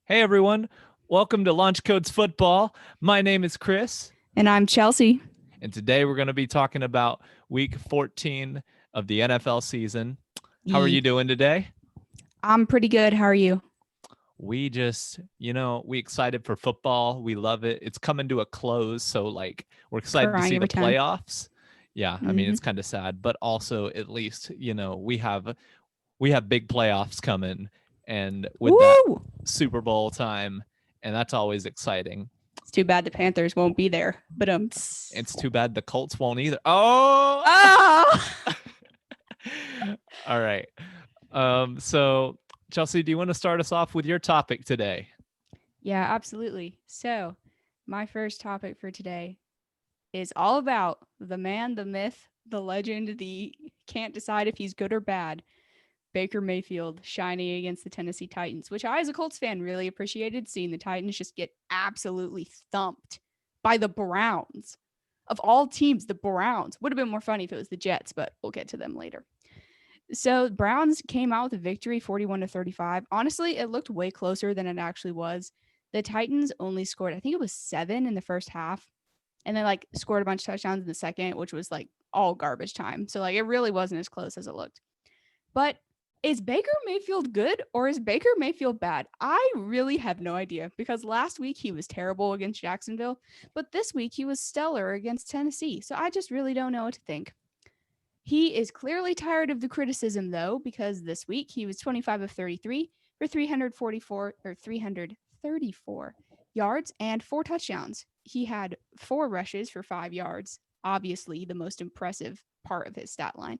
Hey everyone, welcome to Launch Codes Football. My name is Chris, And I'm Chelsea. and today we're going to be talking about week 14 of the NFL season. How are you Yee. doing today? I'm pretty good. How are you? We just, we excited for football. We love it. It's coming to a close, so we're excited to Crying see the every time. playoffs. Yeah, I mean hmm it's kind of sad, but also at least, we have big playoffs coming and with that Woo! Super Bowl time, and that's always exciting. It's too bad the Panthers won't be there. But It's too bad the Colts won't either. Oh, oh, all right. So Chelsea, do you want to start us off with your topic today? yeah, absolutely. So, my first topic for today is all about the man, the myth, the legend, the can't decide if he's good or bad. Baker Mayfield shining against the Tennessee Titans, which I, as a Colts fan, really appreciated seeing the Titans just get absolutely thumped by the Browns. Of all teams, the Browns would have been more funny if it was the Jets, but we'll get to them later. So Browns came out with a victory 41-35. Honestly, it looked way closer than it actually was. The Titans only scored, I think it was 7 in the first half, and then scored a bunch of touchdowns in the second, which was all garbage time. So it really wasn't as close as it looked. But is Baker Mayfield good or is Baker Mayfield bad? I really have no idea because last week he was terrible against Jacksonville, but this week he was stellar against Tennessee. So I just really don't know what to think. He is clearly tired of the criticism though, because this week he was 25 of 33 for 334 yards and 4 touchdowns. He had 4 rushes for 5 yards, obviously the most impressive part of his stat line.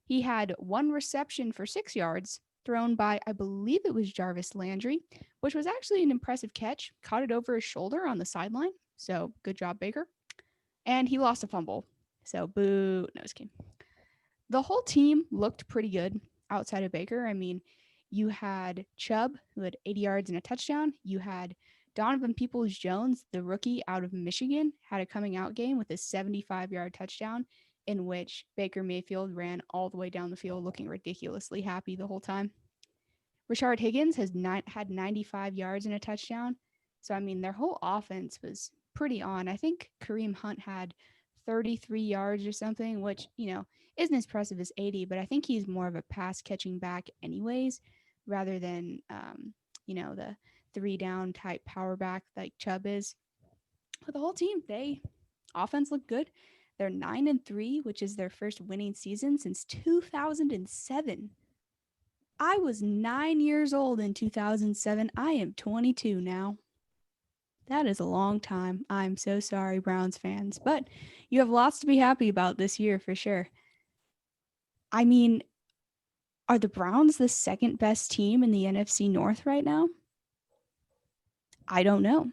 He had 1 reception for 6 yards thrown by, I believe it was Jarvis Landry, which was actually an impressive catch. Caught it over his shoulder on the sideline. So good job, Baker. And he lost a fumble. So boo, nose game. The whole team looked pretty good outside of Baker. I mean, you had Chubb, who had 80 yards and a touchdown. You had Donovan Peoples Jones, the rookie out of Michigan, had a coming out game with a 75-yard touchdown in which Baker Mayfield ran all the way down the field looking ridiculously happy the whole time. Rashard Higgins had 95 yards and a touchdown. So, I mean, their whole offense was pretty on. I think Kareem Hunt had 33 yards or something, which, isn't as impressive as 80, but I think he's more of a pass catching back, anyways, rather than, the 3 down type power back like Chubb is. But the whole team, offense looked good. They're 9-3, which is their first winning season since 2007. I was 9 years old in 2007. I am 22 now. That is a long time. I'm so sorry, Browns fans, but you have lots to be happy about this year for sure. I mean, are the Browns the second best team in the NFC North right now? I don't know.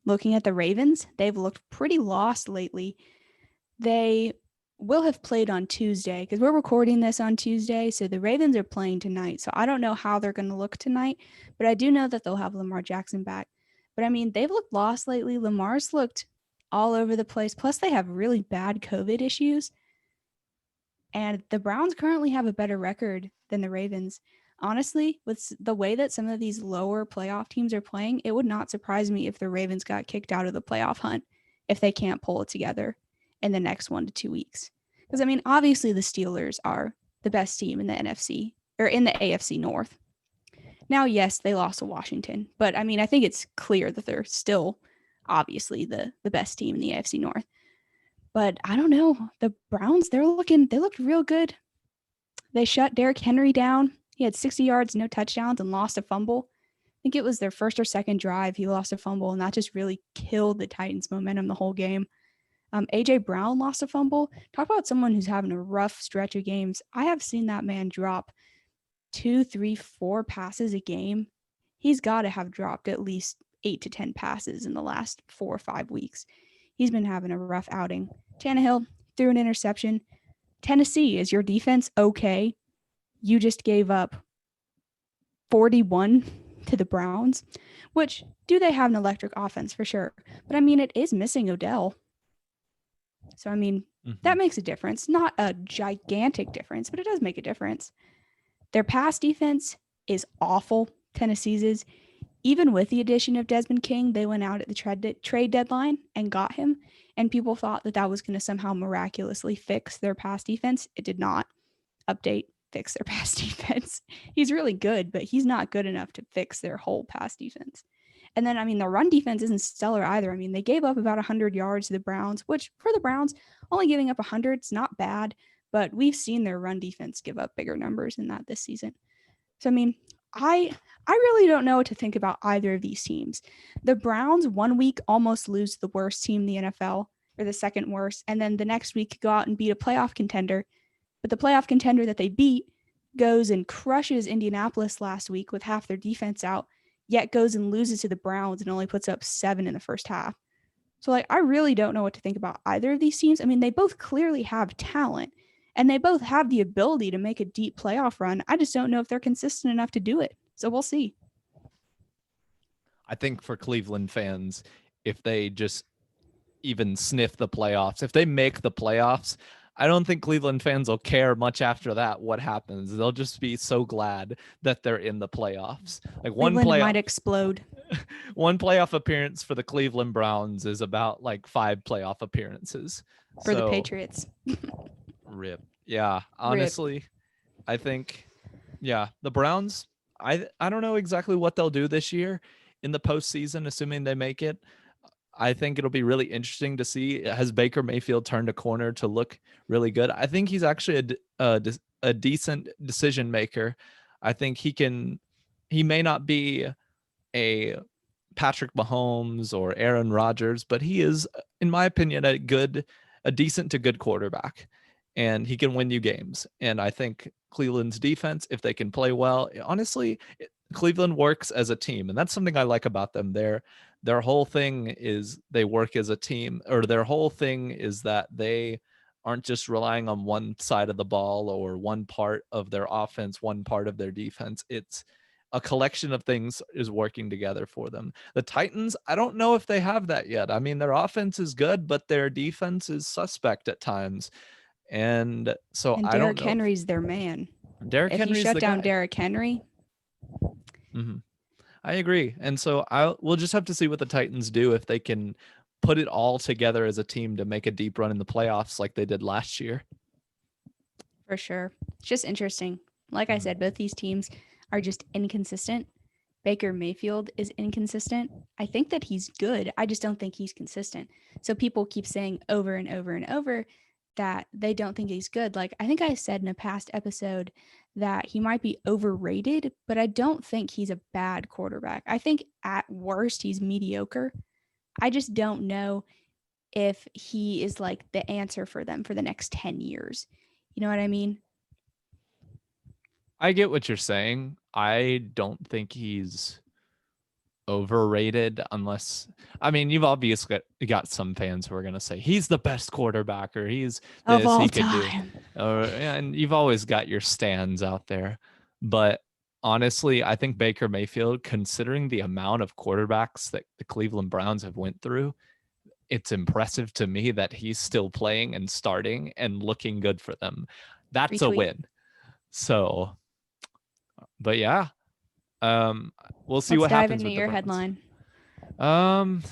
Looking at the Ravens, they've looked pretty lost lately. They will have played on Tuesday because we're recording this on Tuesday. So the Ravens are playing tonight. So I don't know how they're going to look tonight, but I do know that they'll have Lamar Jackson back. But I mean, they've looked lost lately. Lamar's looked all over the place. Plus, they have really bad COVID issues. And the Browns currently have a better record than the Ravens. Honestly, with the way that some of these lower playoff teams are playing, it would not surprise me if the Ravens got kicked out of the playoff hunt if they can't pull it together in the next 1 to 2 weeks. Because, I mean, obviously the Steelers are the best team in the NFC or in the AFC North. Now, yes, they lost to Washington, but I mean, I think it's clear that they're still obviously the best team in the AFC North. But I don't know. The Browns, they looked real good. They shut Derrick Henry down. He had 60 yards, no touchdowns, and lost a fumble. I think it was their first or second drive. He lost a fumble, and that just really killed the Titans' momentum the whole game. AJ Brown lost a fumble. Talk about someone who's having a rough stretch of games. I have seen that man drop 2, 3, 4 passes a game. He's got to have dropped at least 8 to 10 passes in the last 4 or 5 weeks. He's been having a rough outing. Tannehill threw an interception. Tennessee, is your defense okay? You just gave up 41 to the Browns, which do they have an electric offense for sure? But I mean, it is missing Odell. So, I mean, that makes a difference. Not a gigantic difference, but it does make a difference. Their pass defense is awful. Tennessee's is. even with the addition of Desmond King, they went out at the trade deadline and got him. And people thought that that was going to somehow miraculously fix their pass defense. It did not. Update, fix their pass defense. He's really good, but he's not good enough to fix their whole pass defense. And then, I mean, the run defense isn't stellar either. I mean, they gave up about 100 yards to the Browns, which for the Browns, only giving up 100 is not bad, but we've seen their run defense give up bigger numbers than that this season. So, I mean, I really don't know what to think about either of these teams. The Browns 1 week almost lose the worst team in the NFL, or the second worst, and then the next week go out and beat a playoff contender. But the playoff contender that they beat goes and crushes Indianapolis last week with half their defense out, yet goes and loses to the Browns and only puts up 7 in the first half. So, like, I really don't know what to think about either of these teams. I mean, they both clearly have talent and they both have the ability to make a deep playoff run. I just don't know if they're consistent enough to do it. So, we'll see. I think for Cleveland fans, if they just even sniff the playoffs, if they make the playoffs, I don't think Cleveland fans will care much after that what happens. They'll just be so glad that they're in the playoffs. Like Cleveland might explode. one playoff appearance for the Cleveland Browns is about like 5 playoff appearances for the Patriots. Rip. Yeah, honestly, rip. I think the Browns, I don't know exactly what they'll do this year in the postseason, assuming they make it. I think it'll be really interesting to see, has Baker Mayfield turned a corner to look really good? I think he's actually a decent decision maker. I think he may not be a Patrick Mahomes or Aaron Rodgers, but he is, in my opinion, a decent to good quarterback, and he can win you games. And I think Cleveland's defense, if they can play well, honestly, Cleveland works as a team, and that's something I like about them. Their whole thing is they work as a team, or their whole thing is that they aren't just relying on one side of the ball or one part of their offense, one part of their defense. It's a collection of things is working together for them. The Titans, I don't know if they have that yet. I mean, their offense is good, but their defense is suspect at times. And so I don't know. Henry's their man. Derrick Henry's you shut down Derrick Henry. Mm-hmm. I agree. And so we'll just have to see what the Titans do, if they can put it all together as a team to make a deep run in the playoffs like they did last year. For sure. It's just interesting. Like I said, both these teams are just inconsistent. Baker Mayfield is inconsistent. I think that he's good. I just don't think he's consistent. So people keep saying over and over and over that they don't think he's good. Like, I think I said in a past episode that he might be overrated, but I don't think he's a bad quarterback. I think at worst he's mediocre. I just don't know if he is like the answer for them for the next 10 years. You know what I mean? I get what you're saying. I don't think he's overrated, unless, I mean, you've obviously got some fans who are going to say he's the best quarterback, or he's this, of all he could time. And you've always got your stands out there. But honestly, I think Baker Mayfield, considering the amount of quarterbacks that the Cleveland Browns have went through, it's impressive to me that he's still playing and starting and looking good for them. That's Retweet. A win. So, but yeah, we'll see. Let's what dive happens into with your the headline.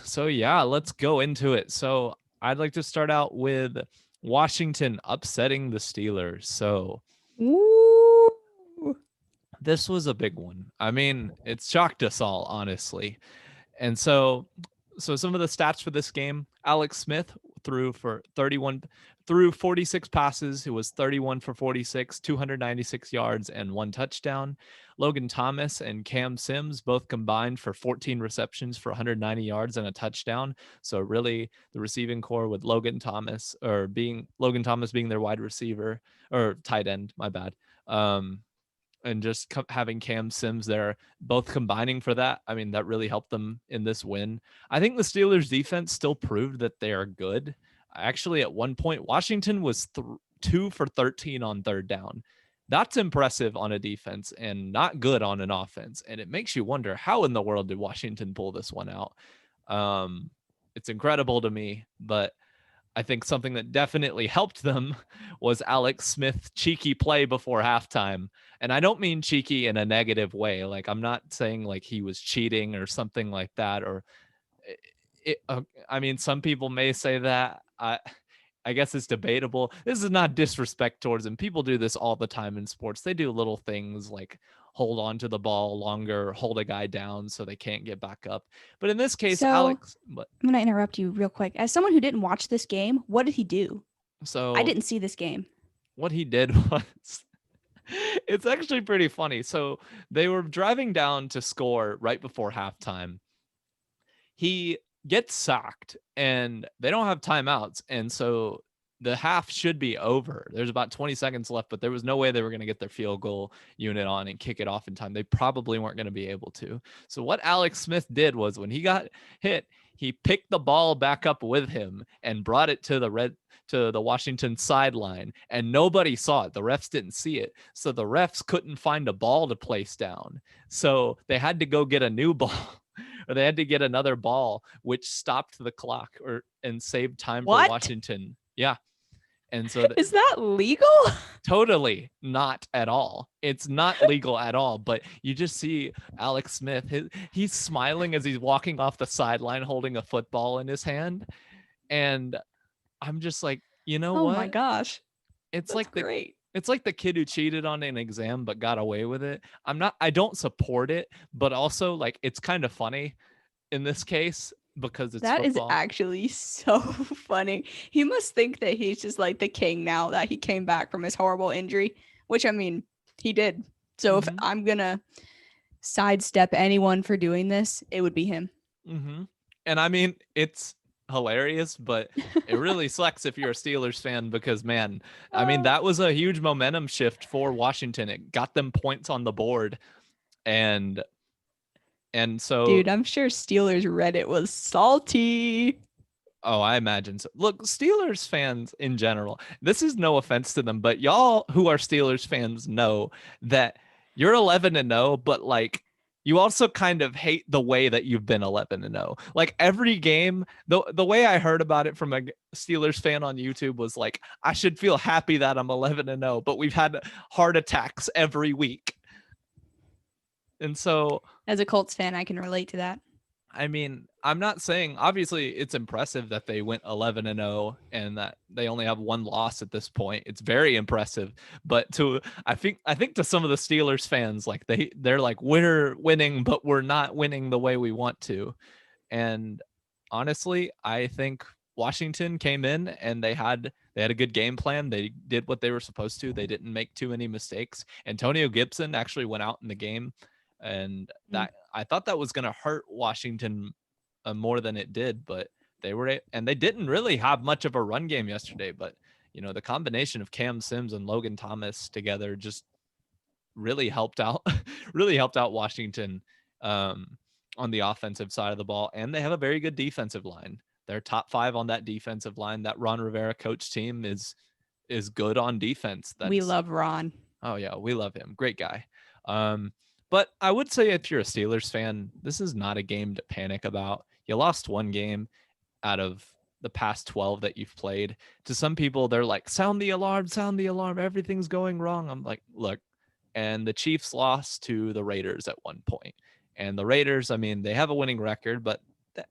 So yeah, let's go into it. So I'd like to start out with Washington upsetting the Steelers. So Ooh. This was a big one. I mean, it shocked us all, honestly. And so some of the stats for this game: Alex Smith threw 46 passes. It was 31 for 46, 296 yards, and 1 touchdown. Logan Thomas and Cam Sims both combined for 14 receptions for 190 yards and a touchdown. So really, the receiving core with Logan Thomas being their wide receiver, or tight end, my bad. And just having Cam Sims there, both combining for that, I mean, that really helped them in this win. I think the Steelers defense still proved that they are good. Actually, at one point, Washington was 2 for 13 on third down. That's impressive on a defense and not good on an offense. And it makes you wonder, how in the world did Washington pull this one out? It's incredible to me, but I think something that definitely helped them was Alex Smith's cheeky play before halftime And I don't mean cheeky in a negative way. Like, I'm not saying like he was cheating or something like that, or I mean, some people may say that. I guess it's debatable. This is not disrespect towards him. People do this all the time in sports. They do little things like hold on to the ball longer, hold a guy down so they can't get back up. But in this case, So Alex, but I'm going to interrupt you real quick. As someone who didn't watch this game, what did he do? I so didn't see this game. what he did was it's actually pretty funny. So they were driving down to score right before halftime. He gets sacked and they don't have timeouts. And so the half should be over. There's about 20 seconds left, but there was no way they were going to get their field goal unit on and kick it off in time. They probably weren't going to be able to. So what Alex Smith did was when he got hit, he picked the ball back up with him and brought it to the Washington sideline, and nobody saw it. The refs didn't see it. So the refs couldn't find a ball to place down. So they had to go get a new ball. Or they had to get another ball, which stopped the clock and saved time for What? Washington. Yeah. And so Is that legal? totally not at all. It's not legal at all. But you just see Alex Smith. He's smiling as he's walking off the sideline holding a football in his hand. And I'm just like, you know Oh what? my gosh. It's That's like great. it's like the kid who cheated on an exam but got away with it. I don't support it, but also like it's kind of funny in this case because it's That is football. actually so funny. He must think that he's just like the king now that he came back from his horrible injury, which I mean, he did. So if I'm going to sidestep anyone for doing this, it would be him. And I mean, it's hilarious, but it really sucks if you're a Steelers fan because, man, I mean, that was a huge momentum shift for Washington. It got them points on the board. And so, dude, I'm sure Steelers Reddit was salty. oh, I imagine so. Look, Steelers fans in general, this is no offense to them, but y'all who are Steelers fans know that you're 11-0, but like you also kind of hate the way that you've been 11-0. Like every game, the way I heard about it from a Steelers fan on YouTube was like, I should feel happy that I'm 11-0, but we've had heart attacks every week. And so, as a Colts fan, I can relate to that. I mean, I'm not saying obviously it's impressive that they went 11-0 and that they only have one loss at this point. It's very impressive, but I think to some of the Steelers fans, like they're like, we're winning, but we're not winning the way we want to. And honestly, I think Washington came in and they had a good game plan. They did what they were supposed to. They didn't make too many mistakes. Antonio Gibson actually went out in the game, and that I thought that was going to hurt Washington more than it did, but they didn't really have much of a run game yesterday, but you know, the combination of Cam Sims and Logan Thomas together just really helped out Washington on the offensive side of the ball. And they have a very good defensive line. They're top 5 on that defensive line. That Ron Rivera coach team is good on defense. We love Ron. Oh yeah, we love him. Great guy. But I would say if you're a Steelers fan, this is not a game to panic about. You lost one game out of the past 12 that you've played. To some people, they're like, sound the alarm, everything's going wrong. I'm like, look, and the Chiefs lost to the Raiders at one point. And the Raiders, I mean, they have a winning record, but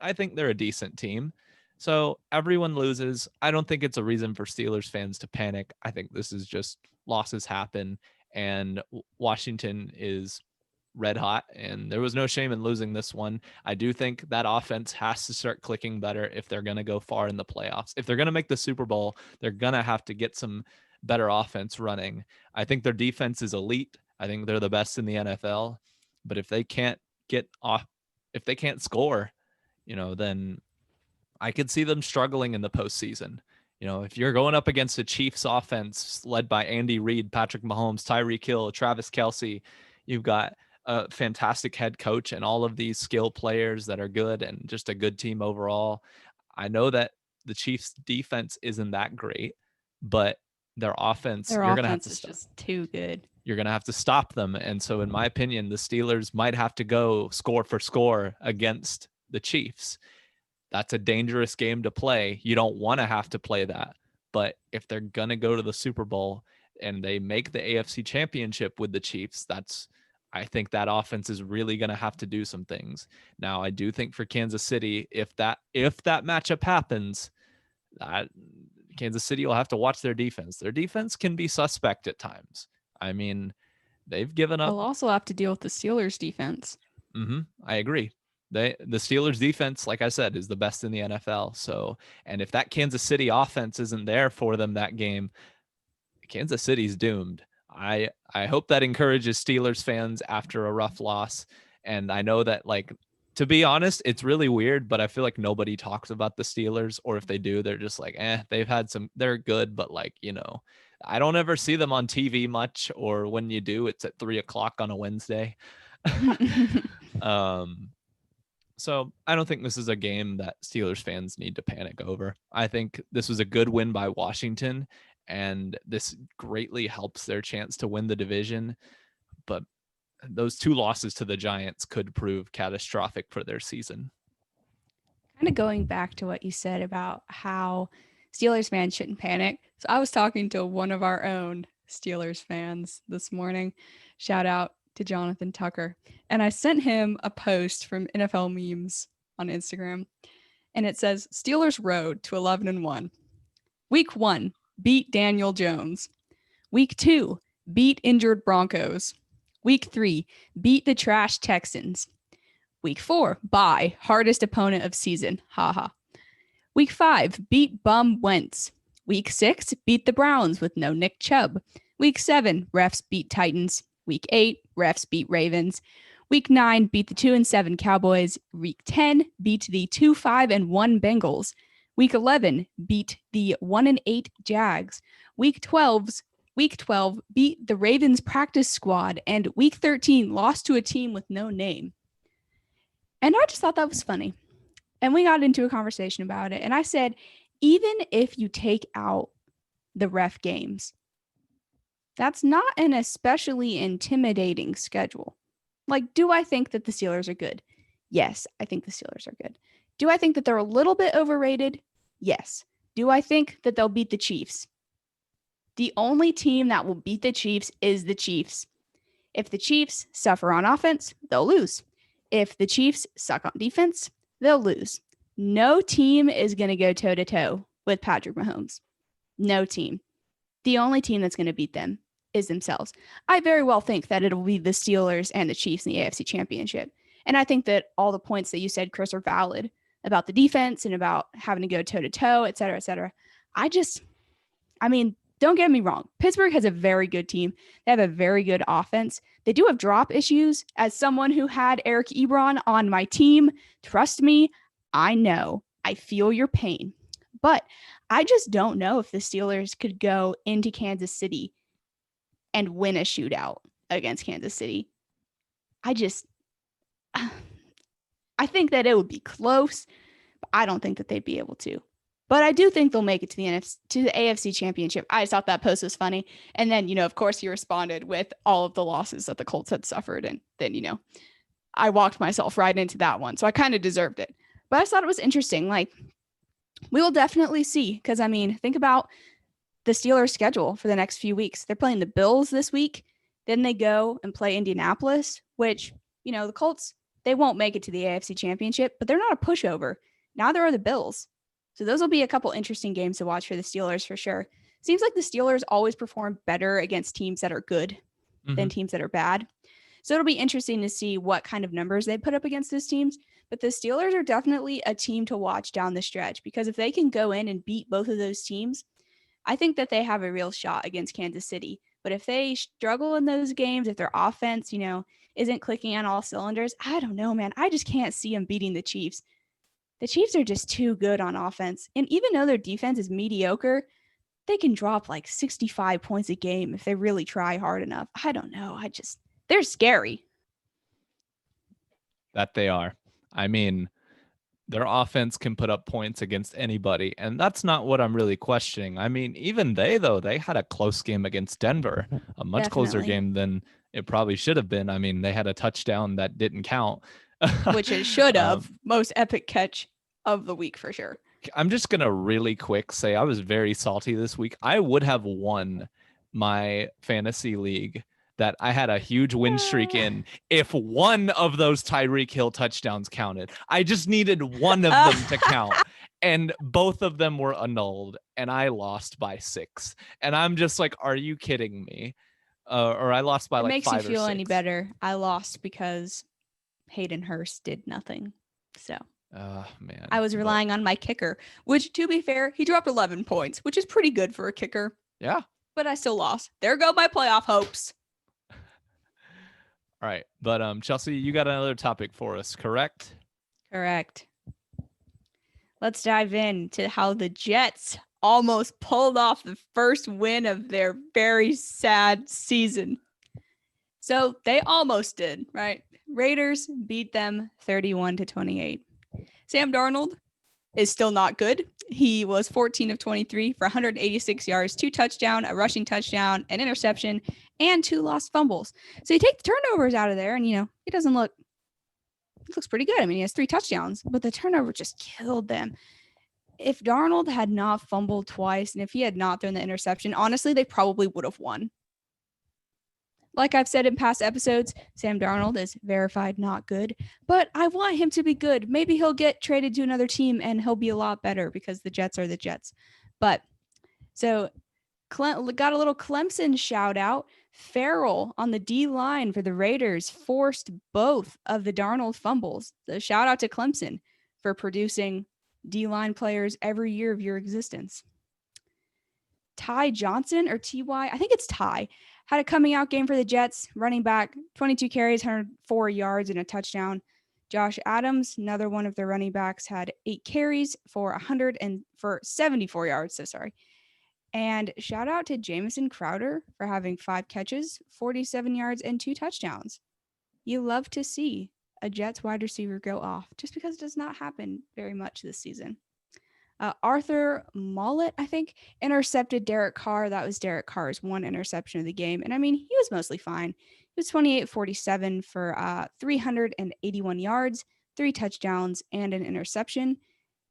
I think they're a decent team. So everyone loses. I don't think it's a reason for Steelers fans to panic. I think this is just losses happen, and Washington is red hot, and there was no shame in losing this one. I do think that offense has to start clicking better if they're going to go far in the playoffs. If they're going to make the Super Bowl, they're going to have to get some better offense running. I think their defense is elite. I think they're the best in the NFL, but if they can't score, you know, then I could see them struggling in the postseason. You know, if you're going up against a Chiefs offense led by Andy Reid, Patrick Mahomes, Tyreek Hill, Travis Kelce, you've got a fantastic head coach and all of these skill players that are good and just a good team overall. I know that the Chiefs defense isn't that great, but their offense, you're going to have to is just too good. You're going to have to stop them. And so in my opinion, the Steelers might have to go score for score against the Chiefs. That's a dangerous game to play. You don't want to have to play that. But if they're going to go to the Super Bowl, and they make the AFC Championship with the Chiefs, I think that offense is really going to have to do some things. Now, I do think for Kansas City, if that matchup happens, Kansas City will have to watch their defense. Their defense can be suspect at times. I mean, they've given up. They'll also have to deal with the Steelers' defense. I agree. The Steelers defense, like I said, is the best in the NFL. So, and if that Kansas City offense isn't there for them that game, Kansas City's doomed. I hope that encourages Steelers fans after a rough loss. And I know that, like, to be honest, it's really weird, but I feel like nobody talks about the Steelers, or if they do, they're just like, they're good, but like, I don't ever see them on TV much, or when you do, it's at 3:00 on a Wednesday. So I don't think this is a game that Steelers fans need to panic over. I think this was a good win by Washington, and this greatly helps their chance to win the division. But those 2 losses to the Giants could prove catastrophic for their season. Kind of going back to what you said about how Steelers fans shouldn't panic. So I was talking to one of our own Steelers fans this morning. Shout out to Jonathan Tucker. And I sent him a post from NFL Memes on Instagram. And it says, Steelers road to 11-1. Week 1, beat Daniel Jones. Week 2, beat injured Broncos. Week 3, beat the trash Texans. Week 4, bye, hardest opponent of season. Haha. Week 5, beat bum Wentz. Week 6, beat the Browns with no Nick Chubb. Week 7, refs beat Titans. Week 8, refs beat Ravens. Week 9, beat the 2-7 Cowboys. Week 10, beat the 2-5-1 Bengals. Week 11, beat the 1-8 Jags. Week 12, beat the Ravens practice squad. And Week 13, lost to a team with no name. And I just thought that was funny. And we got into a conversation about it. And I said, even if you take out the ref games, that's not an especially intimidating schedule. Like, do I think that the Steelers are good? Yes, I think the Steelers are good. Do I think that they're a little bit overrated? Yes. Do I think that they'll beat the Chiefs? The only team that will beat the Chiefs is the Chiefs. If the Chiefs suffer on offense, they'll lose. If the Chiefs suck on defense, they'll lose. No team is going to go toe-to-toe with Patrick Mahomes. No team. The only team that's going to beat them is themselves. I very well think that it'll be the Steelers and the Chiefs in the AFC Championship. And I think that all the points that you said, Chris, are valid about the defense and about having to go toe-to-toe, et cetera, et cetera. Don't get me wrong. Pittsburgh has a very good team. They have a very good offense. They do have drop issues. As someone who had Eric Ebron on my team, trust me, I know. I feel your pain. But I just don't know if the Steelers could go into Kansas City and win a shootout against Kansas City. I think that it would be close, but I don't think that they'd be able to. But I do think they'll make it to the AFC Championship. I just thought that post was funny. And then, of course, he responded with all of the losses that the Colts had suffered. And then, I walked myself right into that one. So I kind of deserved it. But I just thought it was interesting. Like, we will definitely see. Because, think about the Steelers' schedule for the next few weeks. They're playing the Bills this week. Then they go and play Indianapolis, which, the Colts, they won't make it to the AFC Championship. But they're not a pushover. Neither are the Bills. So those will be a couple interesting games to watch for the Steelers for sure. Seems like the Steelers always perform better against teams that are good than teams that are bad. So it'll be interesting to see what kind of numbers they put up against those teams. But the Steelers are definitely a team to watch down the stretch, because if they can go in and beat both of those teams, I think that they have a real shot against Kansas City. But if they struggle in those games, if their offense, isn't clicking on all cylinders, I don't know, man. I just can't see them beating the Chiefs. The Chiefs are just too good on offense. And even though their defense is mediocre, they can drop like 65 points a game if they really try hard enough. I don't know. They're scary. That they are. Their offense can put up points against anybody. And that's not what I'm really questioning. Even they had a close game against Denver, a much closer game than it probably should have been. They had a touchdown that didn't count. Which it should have. Most epic catch of the week for sure. I'm just going to really quick say I was very salty this week. I would have won my fantasy league that I had a huge win streak in if one of those Tyreek Hill touchdowns counted. I just needed one of them to count. And both of them were annulled, and I lost by 6. And I'm just like, are you kidding me? Or I lost by like 5 or 6. It makes you feel any better. I lost because Hayden Hurst did nothing. So man, I was relying on my kicker, which, to be fair, he dropped 11 points, which is pretty good for a kicker. Yeah. But I still lost. There go my playoff hopes. All right. But Chelsea, you got another topic for us, correct? Correct. Let's dive into how the Jets almost pulled off the first win of their very sad season. So they almost did, right? Raiders beat them 31-28. Sam Darnold is still not good. He was 14 of 23 for 186 yards, 2 touchdowns, a rushing touchdown, an interception, and 2 lost fumbles. So you take the turnovers out of there, and he doesn't look. It looks pretty good. I mean, he has 3 touchdowns, but the turnover just killed them. If Darnold had not fumbled twice, and if he had not thrown the interception, honestly, they probably would have won. Like I've said in past episodes, Sam Darnold is verified not good, but I want him to be good. Maybe he'll get traded to another team and he'll be a lot better because the Jets are the Jets. But so got a little Clemson shout out. Farrell on the D line for the Raiders forced both of the Darnold fumbles. So shout out to Clemson for producing D line players every year of your existence. Ty Johnson, or Ty, I think it's Ty, had a coming out game for the Jets, running back, 22 carries, 104 yards, and a touchdown. Josh Adams, another one of their running backs, had 8 carries for 74 yards. So sorry. And shout out to Jamison Crowder for having 5 catches, 47 yards, and 2 touchdowns. You love to see a Jets wide receiver go off, just because it does not happen very much this season. Arthur Mollett, I think, intercepted Derek Carr. That was Derek Carr's 1 interception of the game. And I mean, he was mostly fine. He was 28-47 for 381 yards, 3 touchdowns, and an interception.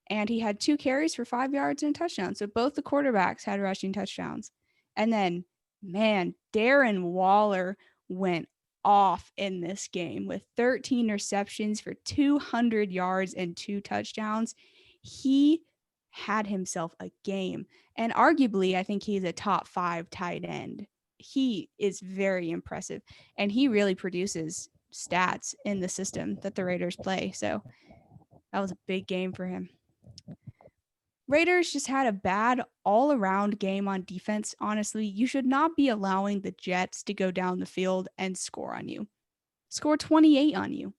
And he had 2 carries for 5 yards and a touchdown. So both the quarterbacks had rushing touchdowns. And then, man, Darren Waller went off in this game with 13 receptions for 200 yards and 2 touchdowns. He had himself a game. And arguably, I think he's a top 5 tight end. He is very impressive. And he really produces stats in the system that the Raiders play. So that was a big game for him. Raiders just had a bad all-around game on defense. Honestly, you should not be allowing the Jets to go down the field and score on you. Score 28 on you.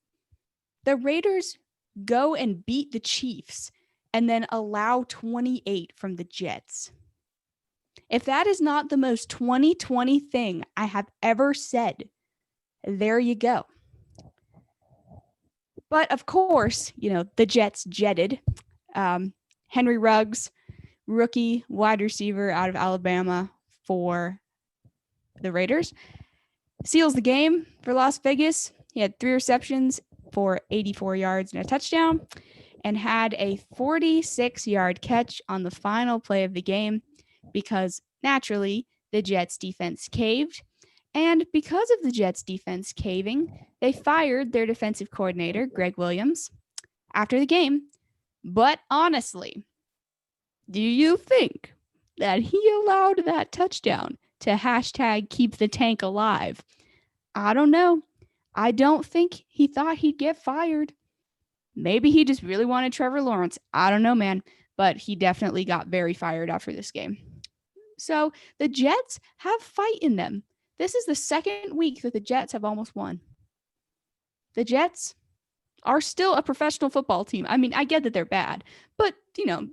The Raiders go and beat the Chiefs and then allow 28 from the Jets. If that is not the most 2020 thing I have ever said, there you go. But of course, the Jets jetted. Henry Ruggs, rookie wide receiver out of Alabama for the Raiders, seals the game for Las Vegas. He had 3 receptions for 84 yards and a touchdown, and had a 46-yard catch on the final play of the game because, naturally, the Jets' defense caved. And because of the Jets' defense caving, they fired their defensive coordinator, Greg Williams, after the game. But honestly, do you think that he allowed that touchdown to hashtag keep the tank alive? I don't know. I don't think he thought he'd get fired. Maybe he just really wanted Trevor Lawrence. I don't know, man. But he definitely got very fired after this game. So the Jets have fight in them. This is the second week that the Jets have almost won. The Jets are still a professional football team. I mean, I get that they're bad, but,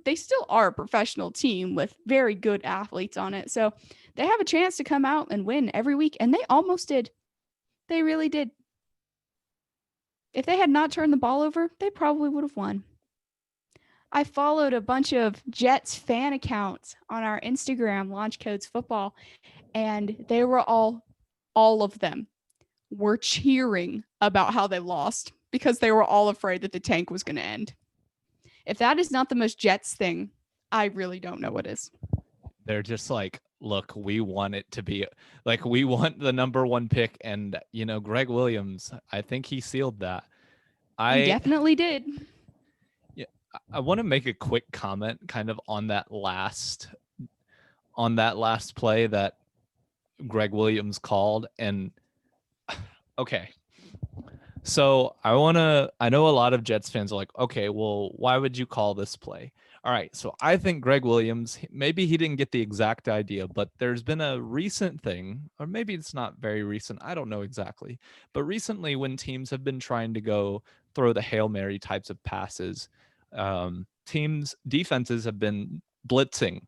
they still are a professional team with very good athletes on it. So they have a chance to come out and win every week, and they almost did. They really did. If they had not turned the ball over, they probably would have won. I followed a bunch of Jets fan accounts on our Instagram, Launch Codes Football, and they were all of them were cheering about how they lost because they were all afraid that the tank was going to end. If that is not the most Jets thing, I really don't know what is. They're just like look, we want it to be like we want the number one pick, and Greg Williams, I think he sealed that. He I definitely did. Yeah, I want to make a quick comment kind of on that last play that Greg Williams called. And okay, so I know a lot of Jets fans are like, okay, well, why would you call this play? All right, so I think Greg Williams, maybe he didn't get the exact idea, but there's been a recent thing, or maybe it's not very recent, I don't know exactly, but recently when teams have been trying to go throw the Hail Mary types of passes, defenses have been blitzing,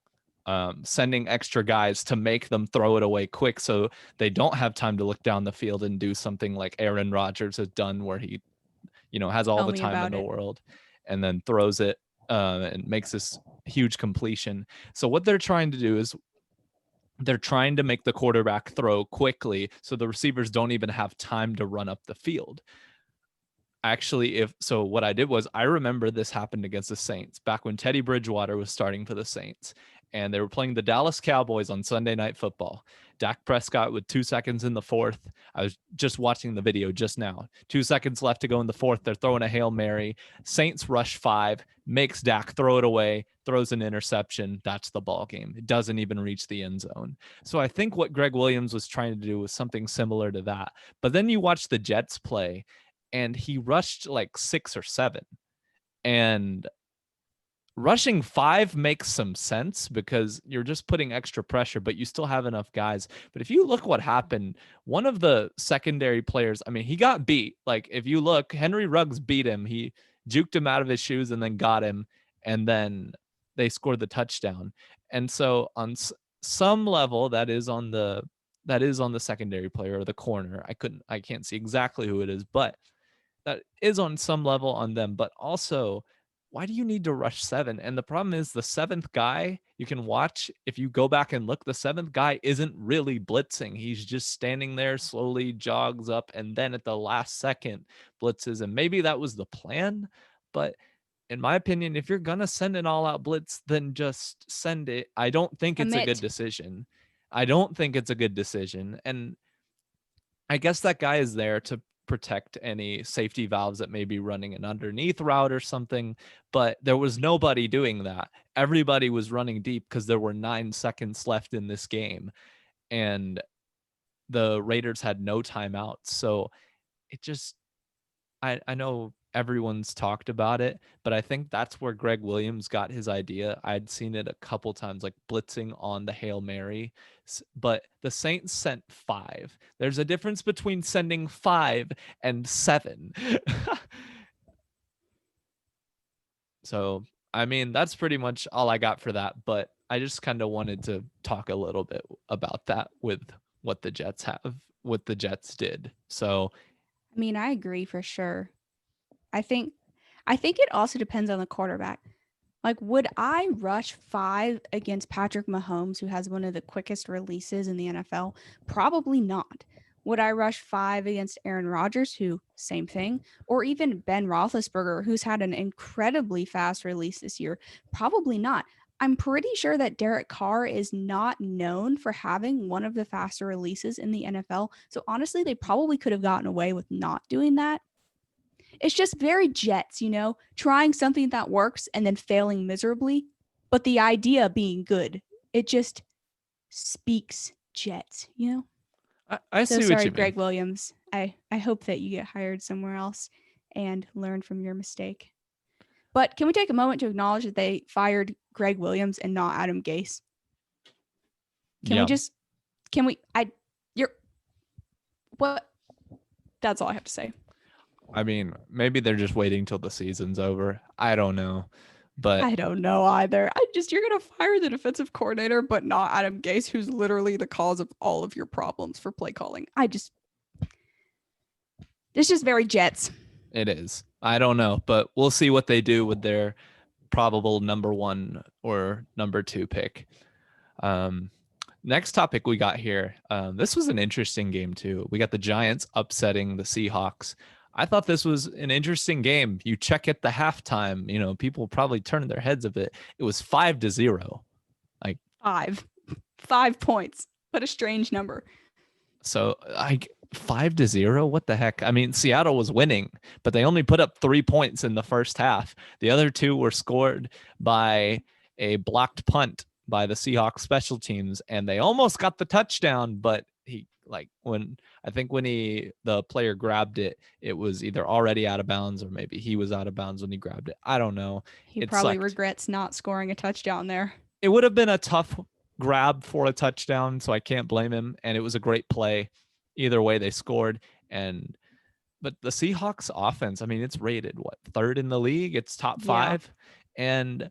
sending extra guys to make them throw it away quick so they don't have time to look down the field and do something like Aaron Rodgers has done where he, has all Tell the me time in about the it. world and then throws it and makes this huge completion. So what they're trying to do is they're trying to make the quarterback throw quickly so the receivers don't even have time to run up the field. Actually, what I did was I remember this happened against the Saints back when Teddy Bridgewater was starting for the Saints, and they were playing the Dallas Cowboys on Sunday Night Football. Dak Prescott with 2 seconds in the fourth. I was just watching the video just now. 2 seconds left to go in the fourth. They're throwing a Hail Mary. Saints rush 5, makes Dak throw it away, throws an interception. That's the ball game. It doesn't even reach the end zone. So I think what Greg Williams was trying to do was something similar to that. But then you watch the Jets play, and he rushed like 6 or 7. And rushing 5 makes some sense because you're just putting extra pressure, but you still have enough guys. But if you look what happened, one of the secondary players, I mean, he got beat. Like if you look, Henry Ruggs beat him. He juked him out of his shoes and then got him. And then they scored the touchdown. And so on some level, that is on the secondary player or the corner. I can't see exactly who it is, but that is on some level on them. But also, why do you need to rush 7? And the problem is the 7th guy you can watch, if you go back and look, the 7th guy isn't really blitzing. He's just standing there, slowly jogs up, and then at the last second blitzes. And maybe that was the plan, but in my opinion, if you're going to send an all-out blitz, then just send it. I don't think it's a good Commit. decision. I don't think it's a good decision. And I guess that guy is there to protect any safety valves that may be running an underneath route or something, but there was nobody doing that. Everybody was running deep because there were 9 seconds left in this game, and the Raiders had no timeouts. So it just, I know everyone's talked about it, but I think that's where Greg Williams got his idea. I'd seen it a couple times, like blitzing on the Hail Mary, but the Saints sent 5. There's a difference between sending 5 and 7. So, I mean, that's pretty much all I got for that, but I just kind of wanted to talk a little bit about that with what the Jets did. So, I mean, I agree for sure. I think it also depends on the quarterback. Like, would I rush 5 against Patrick Mahomes, who has one of the quickest releases in the NFL? Probably not. Would I rush 5 against Aaron Rodgers, who, same thing, or even Ben Roethlisberger, who's had an incredibly fast release this year? Probably not. I'm pretty sure that Derek Carr is not known for having one of the faster releases in the NFL. So honestly, they probably could have gotten away with not doing that. It's just very Jets, trying something that works and then failing miserably, but the idea being good. It just speaks Jets. I So see what sorry, you mean. Greg Williams. I hope that you get hired somewhere else and learn from your mistake. But can we take a moment to acknowledge that they fired Greg Williams and not Adam Gase? Yeah. You're, what? That's all I have to say. I mean, maybe they're just waiting till the season's over. I don't know. But I don't know either. You're going to fire the defensive coordinator, but not Adam Gase, who's literally the cause of all of your problems for play calling. It's just very Jets. it is. I don't know, but we'll see what they do with their probable number 1 or number 2 pick. Next topic we got here. This was an interesting game too. We got the Giants upsetting the Seahawks. I thought this was an interesting game. You check at the halftime, people probably turned their heads a bit. It was 5-0. Like 5. 5 points. What a strange number. So 5-0. What the heck? I mean, Seattle was winning, but they only put up 3 points in the first half. The other two were scored by a blocked punt by the Seahawks special teams, and they almost got the touchdown, but when the player grabbed it, it was either already out of bounds or maybe he was out of bounds when he grabbed it. I don't know. He It probably sucked. regrets not scoring a touchdown there. It would have been a tough grab for a touchdown, so I can't blame him. And it was a great play. Either way, they scored. But the Seahawks offense, I mean, it's rated third in the league. It's top 5. And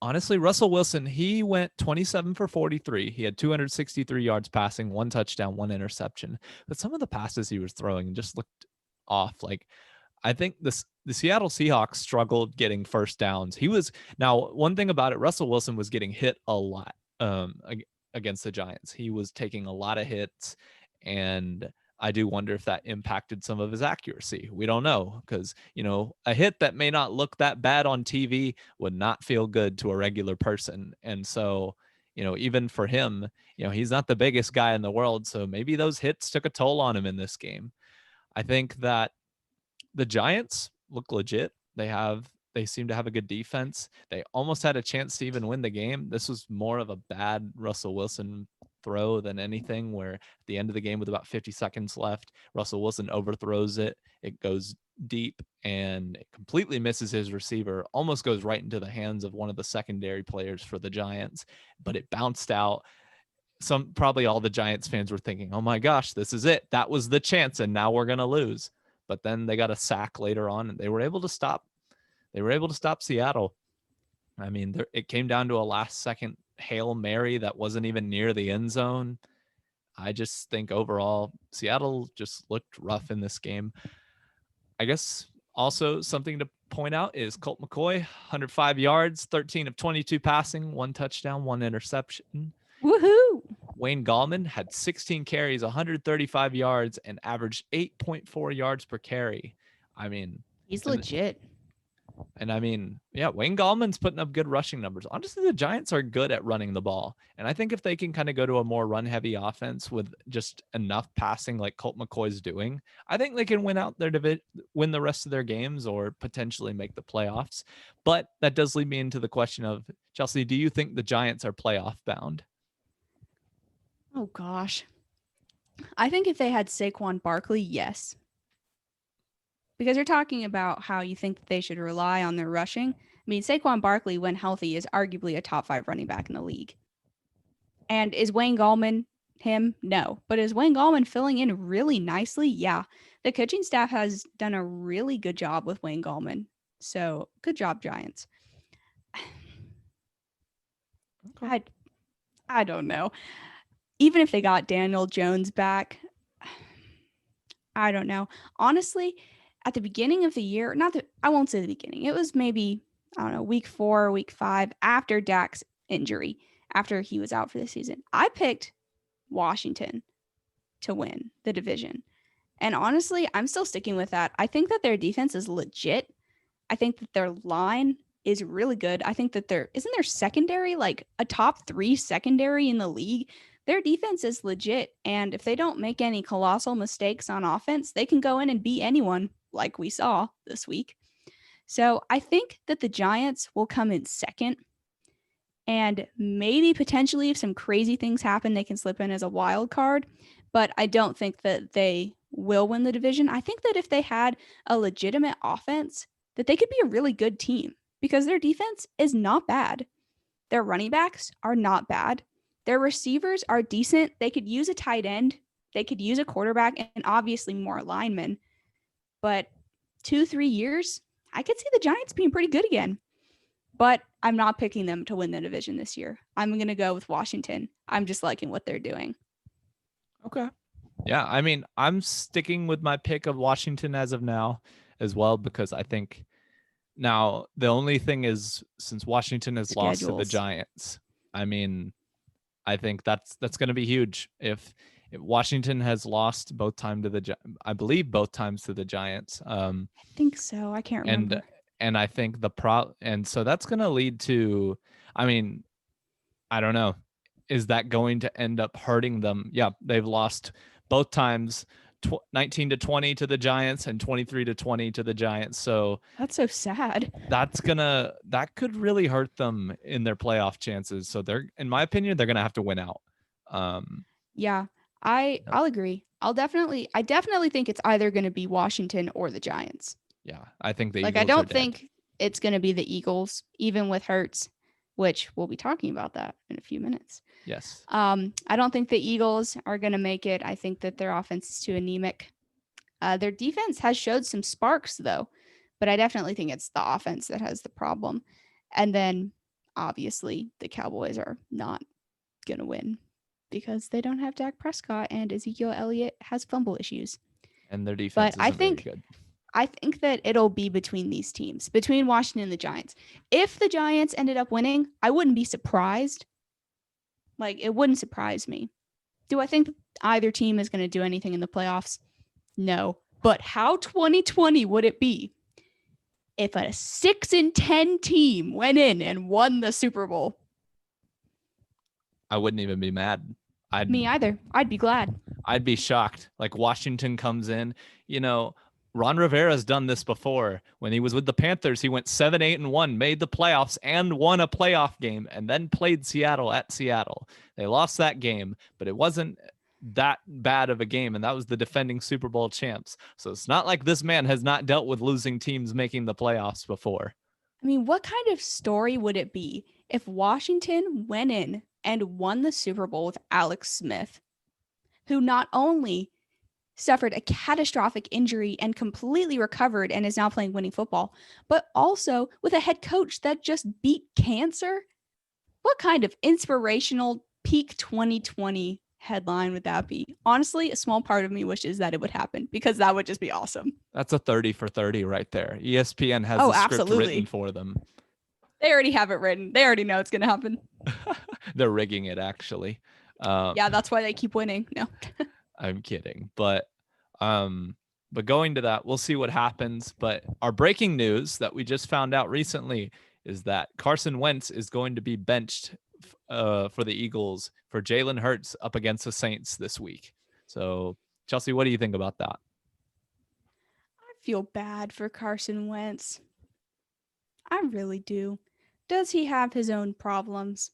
honestly, Russell Wilson, he went 27 for 43. He had 263 yards passing, 1 touchdown, 1 interception. But some of the passes he was throwing just looked off. Like, I think the Seattle Seahawks struggled getting first downs. One thing about it, Russell Wilson was getting hit a lot against the Giants. He was taking a lot of hits, and I do wonder if that impacted some of his accuracy. We don't know, because, a hit that may not look that bad on TV would not feel good to a regular person. And so, even for him, he's not the biggest guy in the world. So maybe those hits took a toll on him in this game. I think that the Giants look legit. They seem to have a good defense. They almost had a chance to even win the game. This was more of a bad Russell Wilson throw than anything, where at the end of the game with about 50 seconds left, Russell Wilson overthrows it. It goes deep and it completely misses his receiver, almost goes right into the hands of one of the secondary players for the Giants, but it bounced out. Probably all the Giants fans were thinking, oh my gosh, this is it. That was the chance, and now we're going to lose. But then they got a sack later on, and they were able to stop Seattle. I mean, it came down to a last-second Hail Mary that wasn't even near the end zone. I just think overall, Seattle just looked rough in this game. I guess also something to point out is Colt McCoy, 105 yards, 13 of 22 passing, 1 touchdown, 1 interception. Woohoo! Wayne Gallman had 16 carries, 135 yards, and averaged 8.4 yards per carry. I mean, he's legit. And I mean, yeah, Wayne Gallman's putting up good rushing numbers. Honestly, the Giants are good at running the ball. And I think if they can kind of go to a more run-heavy offense with just enough passing like Colt McCoy's doing, I think they can win the rest of their games, or potentially make the playoffs. But that does lead me into the question of, Chelsea, do you think the Giants are playoff bound? Oh, gosh. I think if they had Saquon Barkley, yes. Because you're talking about how you think that they should rely on their rushing. I mean, Saquon Barkley, when healthy, is arguably a top 5 running back in the league. And is Wayne Gallman him? No. But is Wayne Gallman filling in really nicely? Yeah. The coaching staff has done a really good job with Wayne Gallman. So good job, Giants. Okay. I don't know. Even if they got Daniel Jones back, I don't know. Honestly, at the beginning of the year, I won't say the beginning. It was maybe, I don't know, week 4, week 5, after Dak's injury, after he was out for the season. I picked Washington to win the division. And honestly, I'm still sticking with that. I think that their defense is legit. I think that their line is really good. I think that isn't their secondary like a top 3 secondary in the league? Their defense is legit. And if they don't make any colossal mistakes on offense, they can go in and beat anyone, like we saw this week. So I think that the Giants will come in second. And maybe potentially if some crazy things happen, they can slip in as a wild card. But I don't think that they will win the division. I think that if they had a legitimate offense, that they could be a really good team, because their defense is not bad. Their running backs are not bad. Their receivers are decent. They could use a tight end. They could use a quarterback, and obviously more linemen. But 2-3 years, I could see the Giants being pretty good again. But I'm not picking them to win the division this year. I'm going to go with Washington. I'm just liking what they're doing. Okay. Yeah, I mean, I'm sticking with my pick of Washington as of now as well, because I think now the only thing is, since Washington has lost to the Giants, I mean, I think that's going to be huge. If Washington has lost both times to both times to the Giants. I think so. I can't remember. And I think and so that's going to lead to, I mean, I don't know. is that going to end up hurting them? Yeah, they've lost both times, 19-20 to the Giants and 23-20 to the Giants. So that's so sad. that could really hurt them in their playoff chances. So in my opinion, they're gonna have to win out. Yeah, I'll agree. I definitely think it's either going to be Washington or the Giants. Yeah, I think the Like, I Eagles are don't dead. think it's going to be the Eagles, even with Hurts, which we'll be talking about that in a few minutes. Yes. I don't think the Eagles are going to make it. I think that their offense is too anemic. Their defense has showed some sparks, though, but I definitely think it's the offense that has the problem. And then, obviously, the Cowboys are not going to win because they don't have Dak Prescott and Ezekiel Elliott has fumble issues. And their defense But isn't very good. I think that it'll be between these teams, between Washington and the Giants. If the Giants ended up winning, I wouldn't be surprised. Like, it wouldn't surprise me. Do I think either team is going to do anything in the playoffs? No. But how 2020 would it be if a 6-10 team went in and won the Super Bowl? I wouldn't even be mad. Me either. I'd be glad. I'd be shocked. Like, Washington comes in, Ron Rivera's done this before. When he was with the Panthers, he went 7-8-1, made the playoffs and won a playoff game, and then played Seattle at Seattle. They lost that game, but it wasn't that bad of a game, and that was the defending Super Bowl champs. So it's not like this man has not dealt with losing teams making the playoffs before. I mean, what kind of story would it be if Washington went in and won the Super Bowl with Alex Smith, who not only suffered a catastrophic injury and completely recovered and is now playing winning football, but also with a head coach that just beat cancer? What kind of inspirational peak 2020 headline would that be? Honestly, a small part of me wishes that it would happen because that would just be awesome. That's a 30 for 30 right there. ESPN has the script written for them. They already have it wrtten. They already know it's going to happen. They're rigging it, actually. Yeah, that's why they keep winning. No. I'm kidding. But going to that, we'll see what happens. But our breaking news that we just found out recently is that Carson Wentz is going to be benched for the Eagles for Jalen Hurts up against the Saints this week. So, Chelsea, what do you think about that? I feel bad for Carson Wentz. I really do. Does he have his own problems?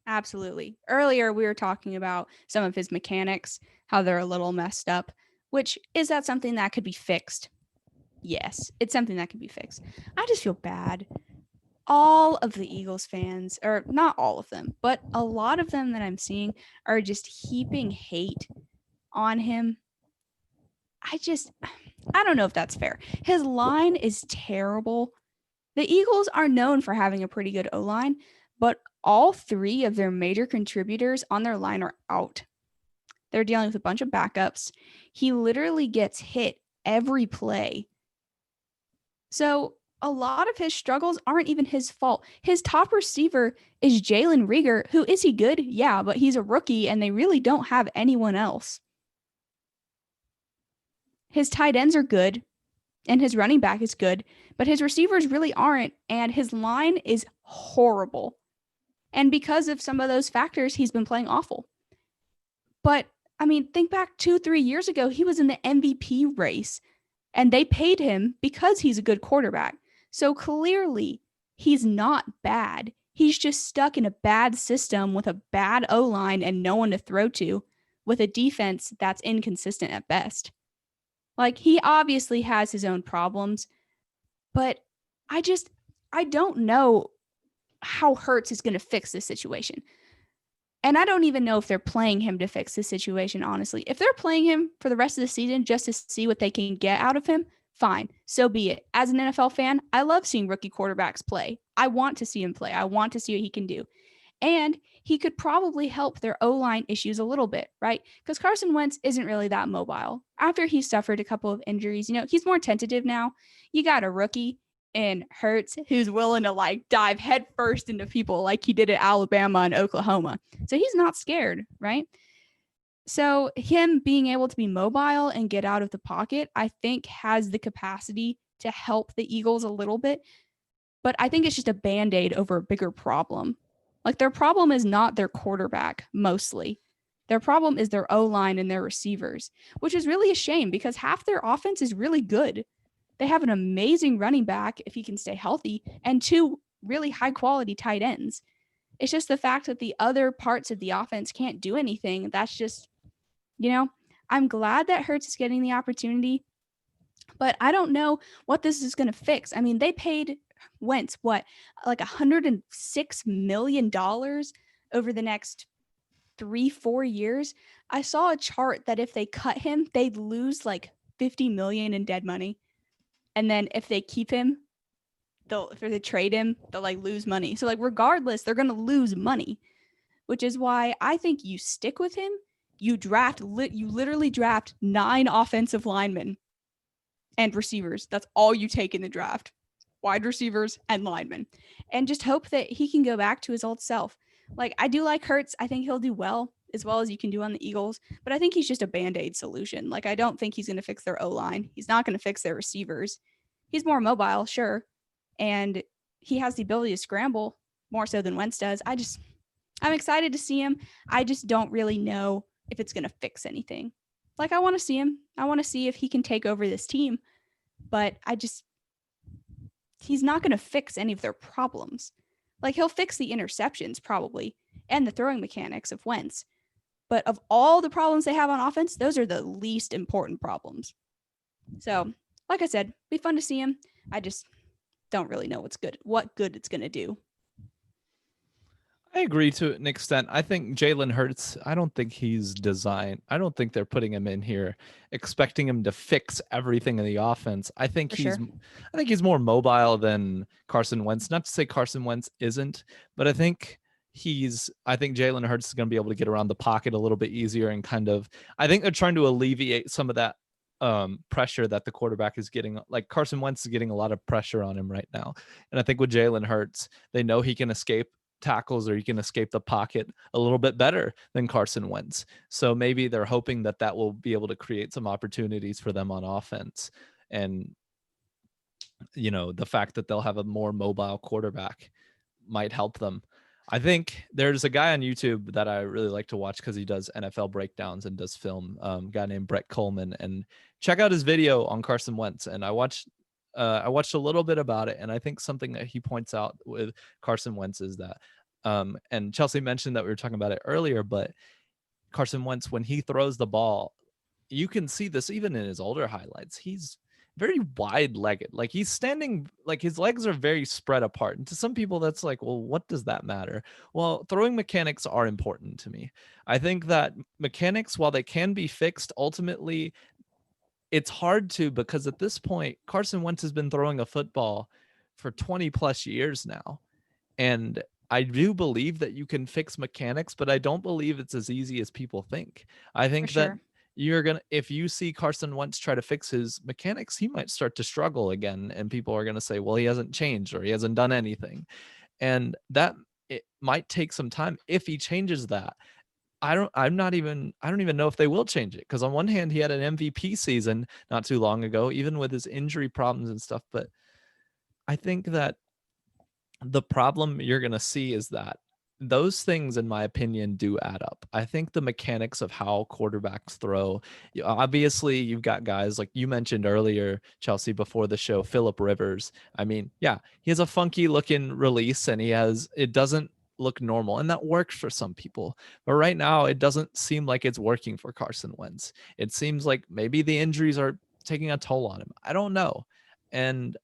Absolutely. Earlier, we were talking about some of his mechanics, how they're a little messed up, which is that something that could be fixed? Yes, it's something that can be fixed. I just feel bad. All of the Eagles fans, or not all of them, but a lot of them that I'm seeing are just heaping hate on him. I don't know if that's fair. His line is terrible. The Eagles are known for having a pretty good O-line, but all three of their major contributors on their line are out. They're dealing with a bunch of backups. He literally gets hit every play. So a lot of his struggles aren't even his fault. His top receiver is Jalen Reagor, who is he good? Yeah, but he's a rookie and they really don't have anyone else. His tight ends are good and his running back is good, but his receivers really aren't, and his line is horrible. And because of some of those factors, he's been playing awful. But, I mean, think back 2-3 years ago, he was in the MVP race, and they paid him because he's a good quarterback. So clearly, he's not bad. He's just stuck in a bad system with a bad O-line and no one to throw to, with a defense that's inconsistent at best. Like, he obviously has his own problems, but I don't know how Hurts is going to fix this situation. And I don't even know if they're playing him to fix this situation, honestly. If they're playing him for the rest of the season just to see what they can get out of him, fine. So be it. As an NFL fan, I love seeing rookie quarterbacks play. I want to see him play. I want to see what he can do. And he could probably help their O-line issues a little bit, right? Because Carson Wentz isn't really that mobile. After he suffered a couple of injuries, he's more tentative now. You got a rookie in Hurts who's willing to dive headfirst into people like he did at Alabama and Oklahoma. So he's not scared, right? So him being able to be mobile and get out of the pocket, I think has the capacity to help the Eagles a little bit. But I think it's just a Band-Aid over a bigger problem. Like their problem is not their quarterback mostly. Their problem is their O-line and their receivers, which is really a shame because half their offense is really good. They have an amazing running back if he can stay healthy and two really high quality tight ends. It's just the fact that the other parts of the offense can't do anything. That's just, you know, I'm glad that Hurts is getting the opportunity, but I don't know what this is going to fix. I mean, they paid Wentz what, like $106 million over the next 3-4 years. I saw a chart that if they cut him, they'd lose like 50 million in dead money. And then if they keep him, if they trade him, they'll like lose money. So like regardless, they're gonna lose money, which is why I think you stick with him. You literally draft 9 offensive linemen and receivers. That's all you take in the draft. Wide receivers and linemen. And just hope that he can go back to his old self. Like I do like Hurts. I think he'll do well as you can do on the Eagles, but I think he's just a band-aid solution. Like I don't think he's going to fix their O-line. He's not going to fix their receivers. He's more mobile, sure, and he has the ability to scramble more so than Wentz does. I'm excited to see him. I just don't really know if it's going to fix anything. Like I want to see him. I want to see if he can take over this team, but he's not going to fix any of their problems. Like he'll fix the interceptions probably and the throwing mechanics of Wentz. But of all the problems they have on offense, those are the least important problems. So, like I said, be fun to see him. I just don't really know what good it's going to do. I agree to an extent. I think Jalen Hurts, I don't think they're putting him in here expecting him to fix everything in the offense. I think he's more mobile than Carson Wentz. Not to say Carson Wentz isn't, but I think Jalen Hurts is going to be able to get around the pocket a little bit easier and I think they're trying to alleviate some of that pressure that the quarterback is getting. Like Carson Wentz is getting a lot of pressure on him right now. And I think with Jalen Hurts, they know he can escape tackles or you can escape the pocket a little bit better than Carson Wentz. So maybe they're hoping that will be able to create some opportunities for them on offense. And, the fact that they'll have a more mobile quarterback might help them. I think there's a guy on YouTube that I really like to watch because he does NFL breakdowns and does film, a guy named Brett Coleman, and check out his video on Carson Wentz. And I watched a little bit about it, and I think something that he points out with Carson Wentz is that, and Chelsea mentioned that we were talking about it earlier, but Carson Wentz, when he throws the ball, you can see this even in his older highlights. He's very wide-legged. Like he's standing, like his legs are very spread apart. And to some people, that's like, well, what does that matter? Well, throwing mechanics are important to me. I think that mechanics, while they can be fixed, ultimately it's hard to, because at this point, Carson Wentz has been throwing a football for 20 plus years now. And I do believe that you can fix mechanics, but I don't believe it's as easy as people think. I think that if you see Carson Wentz try to fix his mechanics, he might start to struggle again. And people are going to say, well, he hasn't changed or he hasn't done anything. And that it might take some time if he changes that. I don't even know if they will change it, because on one hand, he had an MVP season not too long ago, even with his injury problems and stuff. But I think that the problem you're going to see is that those things, in my opinion, do add up. I think the mechanics of how quarterbacks throw, obviously you've got guys like you mentioned earlier, Chelsea, before the show, Phillip Rivers. I mean, yeah, he has a funky looking release and it doesn't look normal, and that works for some people. But right now, it doesn't seem like it's working for Carson Wentz. It seems like maybe the injuries are taking a toll on him. I don't know. And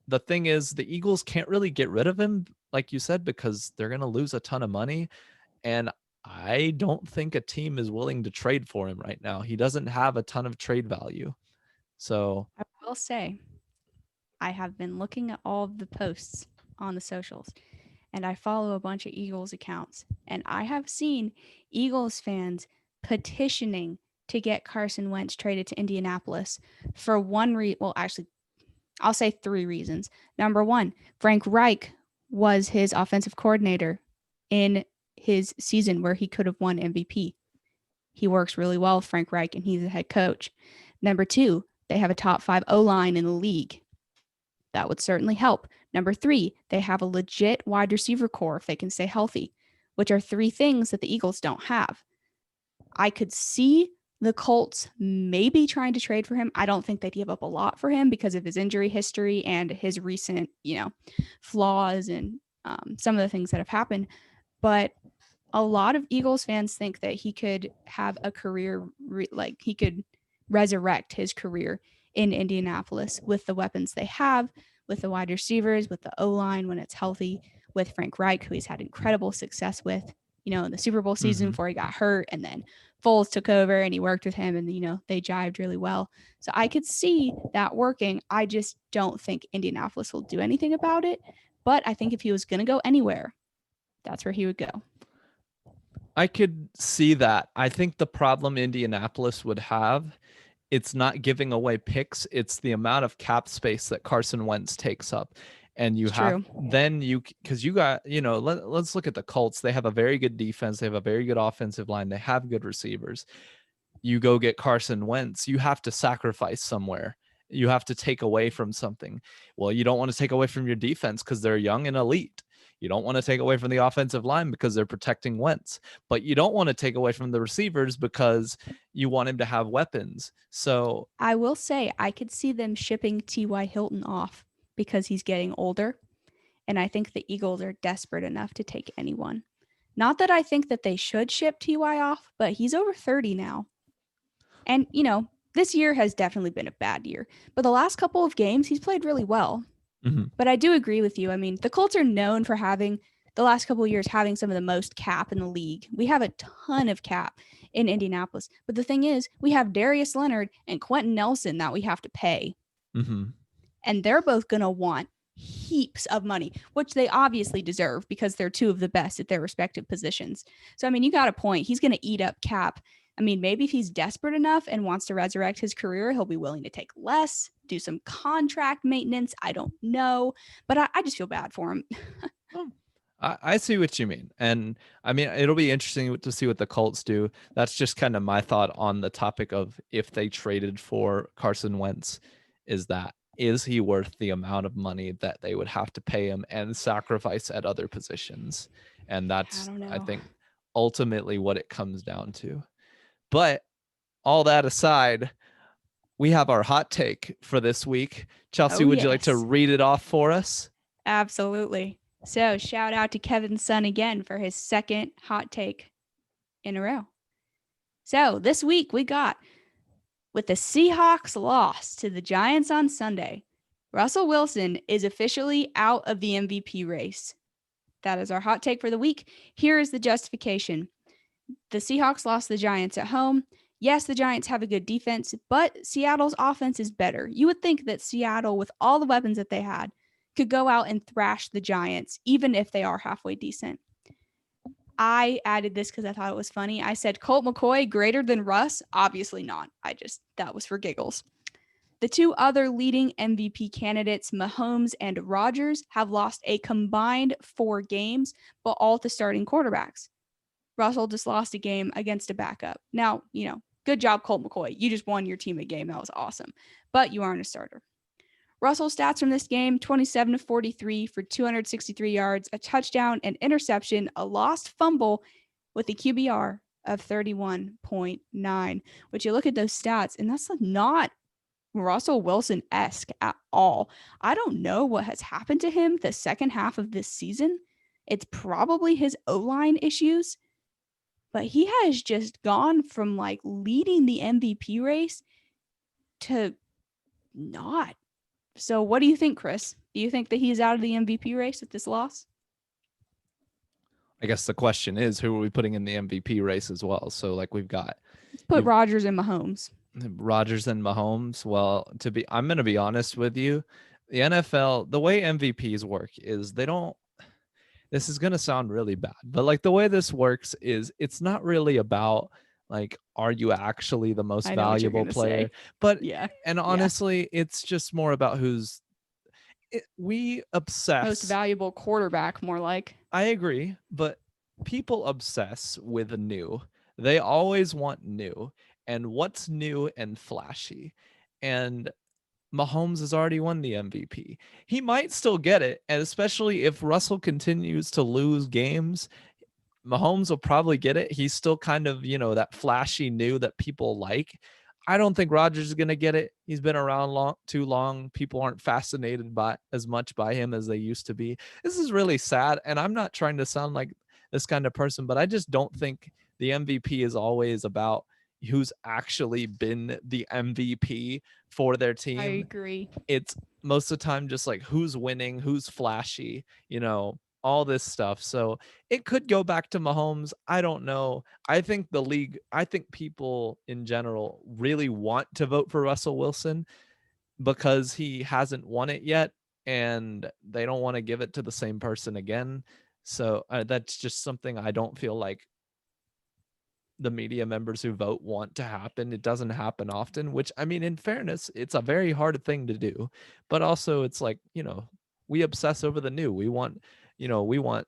the thing is, the Eagles can't really get rid of him, like you said, because they're going to lose a ton of money. And I don't think a team is willing to trade for him right now. He doesn't have a ton of trade value. So I will say, I have been looking at all of the posts on the socials, and I follow a bunch of Eagles accounts, and I have seen Eagles fans petitioning to get Carson Wentz traded to Indianapolis for actually, I'll say 3 reasons. Number 1, Frank Reich was his offensive coordinator in his season where he could have won MVP. He works really well with Frank Reich, and he's the head coach. Number 2, they have a top 5 O-line in the league. That would certainly help. Number 3, they have a legit wide receiver core if they can stay healthy. which are three things that the Eagles don't have. I could see the Colts maybe trying to trade for him. I don't think they'd give up a lot for him because of his injury history and his recent, flaws and some of the things that have happened. But a lot of Eagles fans think that he could have a career, like he could resurrect his career in Indianapolis with the weapons they have, with the wide receivers, with the O-line when it's healthy, with Frank Reich, who he's had incredible success with, in the Super Bowl season before he got hurt. And then Foles took over and he worked with him and, they jived really well. So I could see that working. I just don't think Indianapolis will do anything about it. But I think if he was going to go anywhere, that's where he would go. I could see that. I think the problem Indianapolis would have, it's not giving away picks. It's the amount of cap space that Carson Wentz takes up. And you have, then you, because you got, let's look at the Colts. They have a very good defense. They have a very good offensive line. They have good receivers. You go get Carson Wentz, you have to sacrifice somewhere. You have to take away from something. Well, you don't want to take away from your defense because they're young and elite. You don't want to take away from the offensive line because they're protecting Wentz, but you don't want to take away from the receivers because you want him to have weapons. So I will say I could see them shipping T.Y. Hilton off because he's getting older. And I think the Eagles are desperate enough to take anyone. Not that I think that they should ship T.Y. off, but he's over 30 now. And, this year has definitely been a bad year. But the last couple of games, he's played really well. Mm-hmm. But I do agree with you. I mean, the Colts are known for having, the last couple of years, having some of the most cap in the league. We have a ton of cap in Indianapolis. But the thing is, we have Darius Leonard and Quentin Nelson that we have to pay. Mm-hmm. And they're both going to want heaps of money, which they obviously deserve because they're two of the best at their respective positions. So, I mean, you got a point. He's going to eat up cap. I mean, maybe if he's desperate enough and wants to resurrect his career, he'll be willing to take less, do some contract maintenance. I don't know, but I just feel bad for him. I see what you mean. And I mean, it'll be interesting to see what the Colts do. That's just kind of my thought on the topic of if they traded for Carson Wentz, is he worth the amount of money that they would have to pay him and sacrifice at other positions? And that's, I think, ultimately what it comes down to. But all that aside, we have our hot take for this week. Chelsea, would you like to read it off for us? Absolutely. So shout out to Kevin's son again for his second hot take in a row. So this week we got, with the Seahawks loss to the Giants on Sunday, Russell Wilson is officially out of the MVP race. That is our hot take for the week. Here is the justification. The Seahawks lost the Giants at home. Yes, the Giants have a good defense, but Seattle's offense is better. You would think that Seattle, with all the weapons that they had, could go out and thrash the Giants, even if they are halfway decent. I added this because I thought it was funny. I said, Colt McCoy greater than Russ? Obviously not. That was for giggles. The two other leading MVP candidates, Mahomes and Rodgers, have lost a combined 4 games, but all to starting quarterbacks. Russell just lost a game against a backup. Now, good job, Colt McCoy. You just won your team a game. That was awesome. But you aren't a starter. Russell's stats from this game, 27-43 for 263 yards, a touchdown, an interception, a lost fumble with a QBR of 31.9, which you look at those stats, and that's not Russell Wilson-esque at all. I don't know what has happened to him the second half of this season. It's probably his O-line issues. But he has just gone from leading the MVP race to not. So what do you think, Chris? Do you think that he's out of the MVP race with this loss? I guess the question is, who are we putting in the MVP race as well? So we've got, put Rodgers and Mahomes. Rodgers and Mahomes. Well, I'm going to be honest with you. The NFL, the way MVPs work is they don't, this is going to sound really bad, but the way this works is it's not really about are you actually the most valuable player? But yeah, and honestly, it's just more about we obsess. Most valuable quarterback, more like. I agree, but people obsess with new. They always want new, and what's new and flashy. And Mahomes has already won the MVP. He might still get it, and especially if Russell continues to lose games, Mahomes will probably get it. He's still kind of, that flashy new that people like. I don't think Rodgers is going to get it. He's been around too long. People aren't fascinated by as much by him as they used to be. This is really sad, and I'm not trying to sound like this kind of person, but I just don't think the MVP is always about who's actually been the MVP for their I team. agree. It's most of the time just like who's winning, who's flashy, all this stuff. So it could go back to Mahomes. I don't know. I think people in general really want to vote for Russell Wilson because he hasn't won it yet and they don't want to give it to the same person again. So that's just something I don't feel like the media members who vote want to happen. It doesn't happen often, which, I mean, in fairness, it's a very hard thing to do. But also it's like, we obsess over the new. You know, we want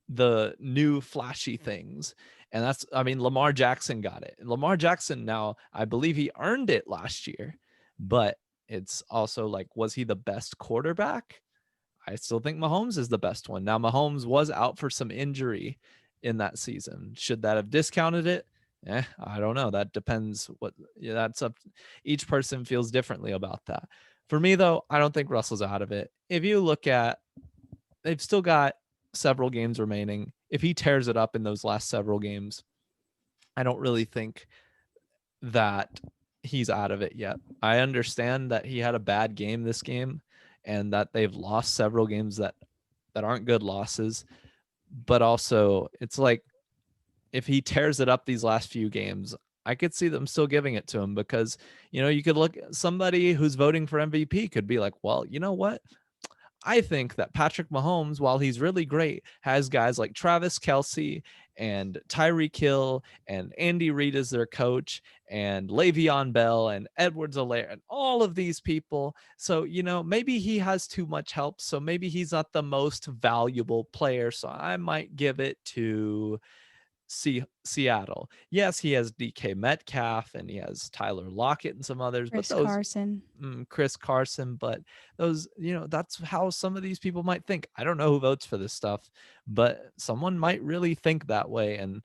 the new flashy things. And that's, I mean, Lamar Jackson got it. And Lamar Jackson now, I believe he earned it last year, but it's also like, was he the best quarterback? I still think Mahomes is the best one. Now, Mahomes was out for some injury in that season. Should that have discounted it? I don't know. That depends that's up. Each person feels differently about that. For me, though, I don't think Russell's out of it. If you look at, they've still got several games remaining. If he tears it up in those last several games, I don't really think that he's out of it yet. I understand that he had a bad game this game and that they've lost several games that aren't good losses, but also it's like if he tears it up these last few games, I could see them still giving it to him because, you could look at somebody who's voting for MVP could be like, well, you know what? I think that Patrick Mahomes, while he's really great, has guys like Travis Kelce and Tyreek Hill and Andy Reid as their coach and Le'Veon Bell and Edwards-Helaire and all of these people. So, maybe he has too much help. So maybe he's not the most valuable player. So I might give it to Seattle. Yes, he has DK Metcalf and he has Tyler Lockett and some others, but Chris those Carson. Chris Carson, but those, that's how some of these people might think. I don't know who votes for this stuff, but someone might really think that way. And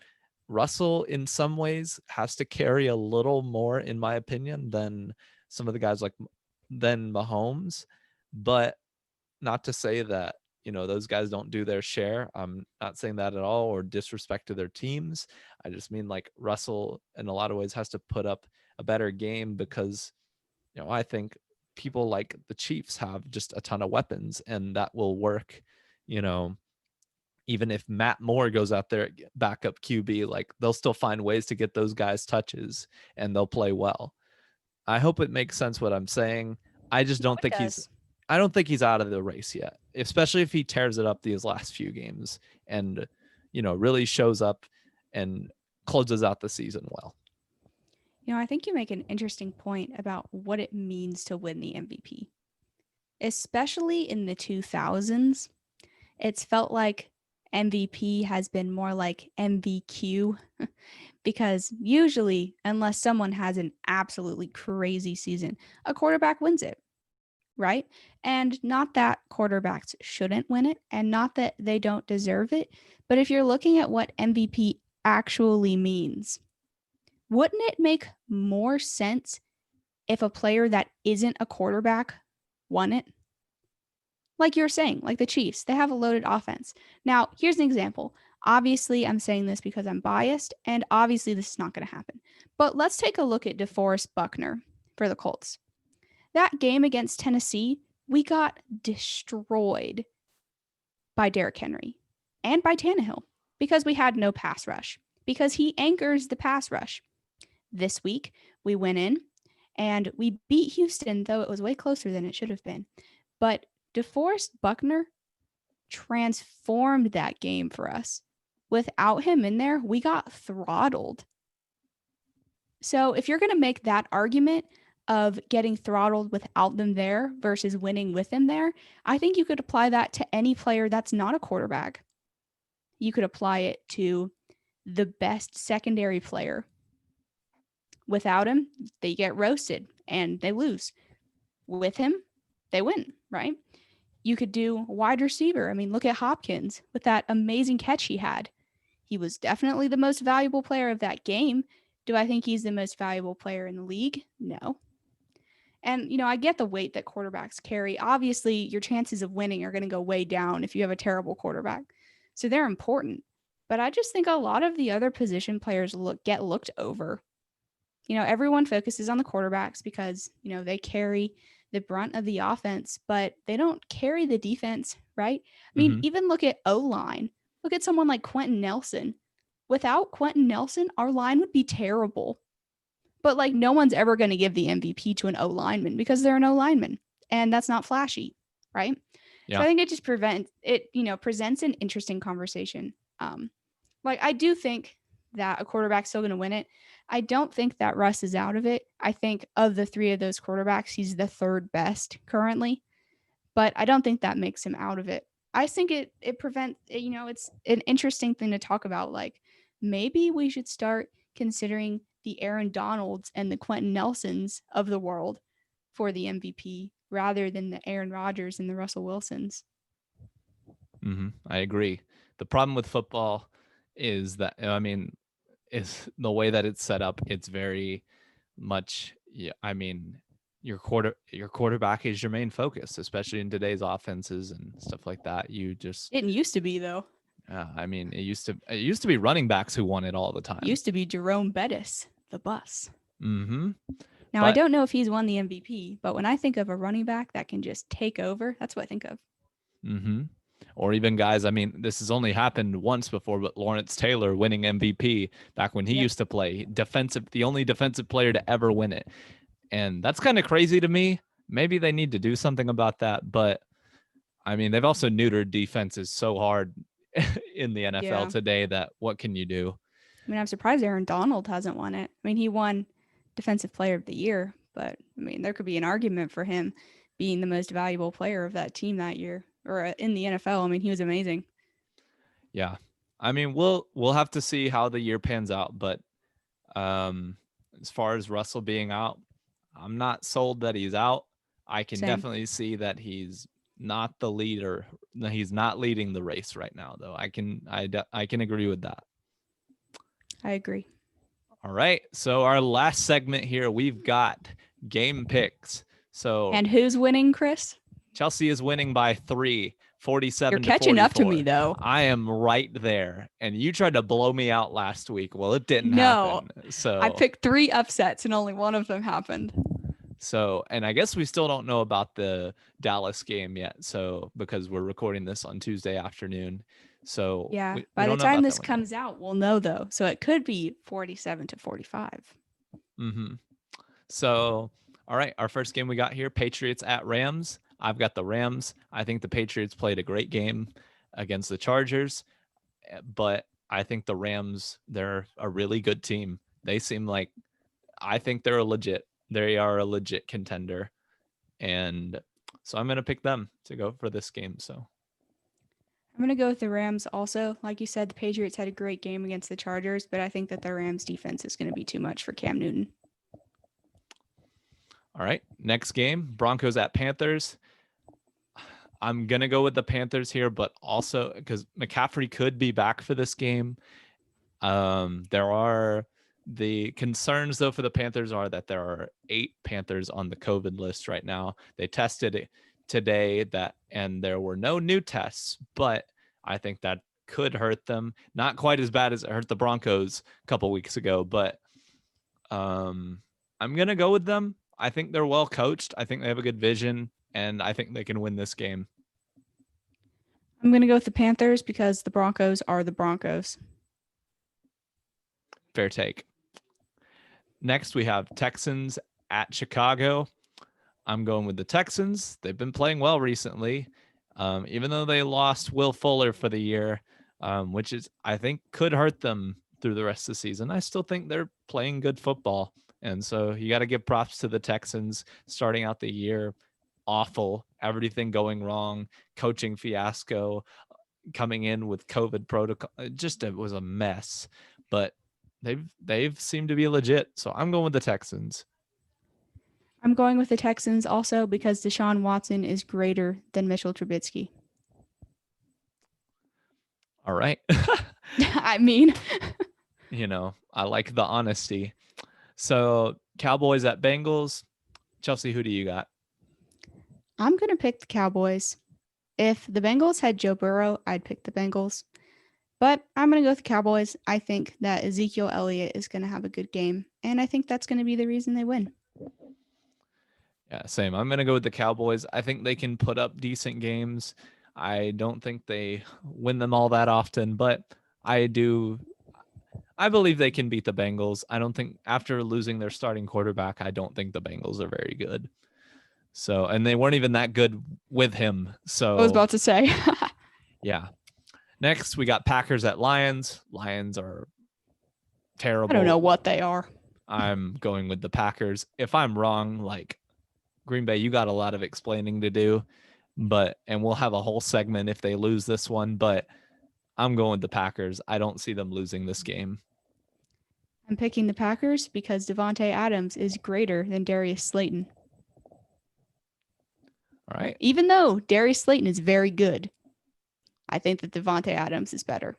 Russell, in some ways, has to carry a little more, in my opinion, than some of the guys than Mahomes. But not to say that, those guys don't do their share. I'm not saying that at all or disrespect to their teams. I just mean like Russell, in a lot of ways, has to put up a better game because I think people like the Chiefs have just a ton of weapons and that will work, even if Matt Moore goes out there backup QB, like they'll still find ways to get those guys touches and they'll play well. I hope it makes sense what I'm saying. I just No, don't it think does. I don't think he's out of the race yet, especially if he tears it up these last few games and, really shows up and closes out the season well. I think you make an interesting point about what it means to win the MVP. Especially in the 2000s, it's felt like MVP has been more like MVQ because usually, unless someone has an absolutely crazy season, a quarterback wins it, right? And not that quarterbacks shouldn't win it and not that they don't deserve it, but if you're looking at what MVP actually means, wouldn't it make more sense if a player that isn't a quarterback won it? Like you're saying, like the Chiefs, they have a loaded offense. Now, here's an example. Obviously, I'm saying this because I'm biased, and obviously, this is not going to happen. But let's take a look at DeForest Buckner for the Colts. That game against Tennessee, we got destroyed by Derrick Henry and by Tannehill because we had no pass rush, because he anchors the pass rush. This week, we went in and we beat Houston, though it was way closer than it should have been. But DeForest Buckner transformed that game for us. Without him in there, we got throttled. So if you're going to make that argument of getting throttled without them there versus winning with them there, I think you could apply that to any player that's not a quarterback. You could apply it to the best secondary player. Without him, they get roasted and they lose. With him, they win, right? You could do wide receiver. I mean, look at Hopkins with that amazing catch he had. He was definitely the most valuable player of that game. Do I think he's the most valuable player in the league? No. And, I get the weight that quarterbacks carry. Obviously, your chances of winning are going to go way down if you have a terrible quarterback. So they're important. But I just think a lot of the other position players get looked over. Everyone focuses on the quarterbacks because, they carry the brunt of the offense, but they don't carry the defense, right? I mean, Mm-hmm. even look at O-line. Look at someone like Quentin Nelson. Without Quentin Nelson, our line would be terrible. But like no one's ever going to give the MVP to an O lineman because they're an O lineman, and that's not flashy, right? So Yeah. I think it just presents an interesting conversation. Like I do think that a quarterback's still going to win it. I don't think that Russ is out of it. I think of the three of those quarterbacks, he's the third best currently, but I don't think that makes him out of it. I think it prevents it's an interesting thing to talk about. Like maybe we should start considering the Aaron Donalds and the Quentin Nelsons of the world for the MVP rather than the Aaron Rodgers and the Russell Wilsons. Mm-hmm. I agree. The problem with football is that, is the way that it's set up. It's very much, yeah, your quarterback is your main focus, especially in today's offenses and stuff like that. You just, Didn't used to be though. it used to be running backs who won it all the time. Used to be Jerome Bettis, the bus. Mm-hmm. Now I But don't know if he's won the MVP, but when I think of a running back that can just take over, that's what I think of. mm-hmm. Or even guys, this has only happened once before, but Lawrence Taylor winning MVP back when he Yep. used to play the only defensive player to ever win it. And that's kind of crazy to me. Maybe they need to do something about that. But they've also neutered defenses so hard in the NFL Yeah. today that what can you do? I mean, I'm surprised Aaron Donald hasn't won it. I mean, he won Defensive Player of the Year, but I mean, there could be an argument for him being the most valuable player of that team that year or in the NFL. I mean, he was amazing. Yeah. We'll have to see how the year pans out, but as far as Russell being out, I'm not sold that he's out. I can Same. definitely see that he's not the leader. He's not leading the race right now, though. I can agree with that. I agree. All right. So our last segment here, we've got game picks. So And who's winning, Chris? Chelsea is winning by 3, 47 You're to catching 44. up to me, though. I am right there. And you tried to blow me out last week. Well, it didn't No, happen. So I picked 3 upsets and only one of them happened. So, and I guess we still don't know about the Dallas game yet. So, because we're recording this on Tuesday afternoon. So, Yeah, we by the don't know time about this that one comes out, we'll know though. So it could be 47 to 45. yet. Mm-hmm. So, all right. Our first game we got here, Patriots at Rams. I've got the Rams. I think the Patriots played a great game against the Chargers, but I think the Rams, they're a really good team. They seem like, I think they are a legit contender. And so I'm going to pick them to go for this game. So I'm going to go with the Rams also. Like you said, the Patriots had a great game against the Chargers, but I think that the Rams defense is going to be too much for Cam Newton. all right, next game, Broncos at Panthers. I'm going to go with the Panthers here, but also because McCaffrey could be back for this game. There are the concerns, though, for the Panthers are that there are 8 Panthers on the COVID list right now. They tested it today and there were no new tests, but I think that could hurt them. Not quite as bad as it hurt the Broncos a couple weeks ago, but I'm going to go with them. I think they're well coached. I think they have a good vision, and I think they can win this game. I'm going to go with the Panthers because the Broncos are the Broncos. Fair take. Next, we have Texans at Chicago. I'm going with the Texans. They've been playing well recently, even though they lost Will Fuller for the year, which is, I think, could hurt them through the rest of the season. I still think they're playing good football. And so you got to give props to the Texans starting out the year. Awful, everything going wrong, coaching fiasco, coming in with COVID protocol. It was a mess, but they've seemed to be legit. So I'm going with the Texans. I'm going with the Texans also because Deshaun Watson is greater than Mitchell Trubisky. All right. I mean, I like the honesty. So Cowboys at Bengals. Chelsea, who do you got? I'm going to pick the Cowboys. If the Bengals had Joe Burrow, I'd pick the Bengals. But I'm going to go with the Cowboys. I think that Ezekiel Elliott is going to have a good game. And I think that's going to be the reason they win. Yeah, same. I'm going to go with the Cowboys. I think they can put up decent games. I don't think they win them all that often, but I believe they can beat the Bengals. I don't think after losing their starting quarterback, I don't think the Bengals are very good. So, and they weren't even that good with him. So I was about to say. yeah. Next, we got Packers at Lions. Lions are terrible. I don't know what they are. I'm going with the Packers. If I'm wrong, like Green Bay, you got a lot of explaining to do, and we'll have a whole segment if they lose this one, but I'm going with the Packers. I don't see them losing this game. I'm picking the Packers because Devontae Adams is greater than Darius Slayton. All right. Even though Darius Slayton is very good, I think that Devontae Adams is better.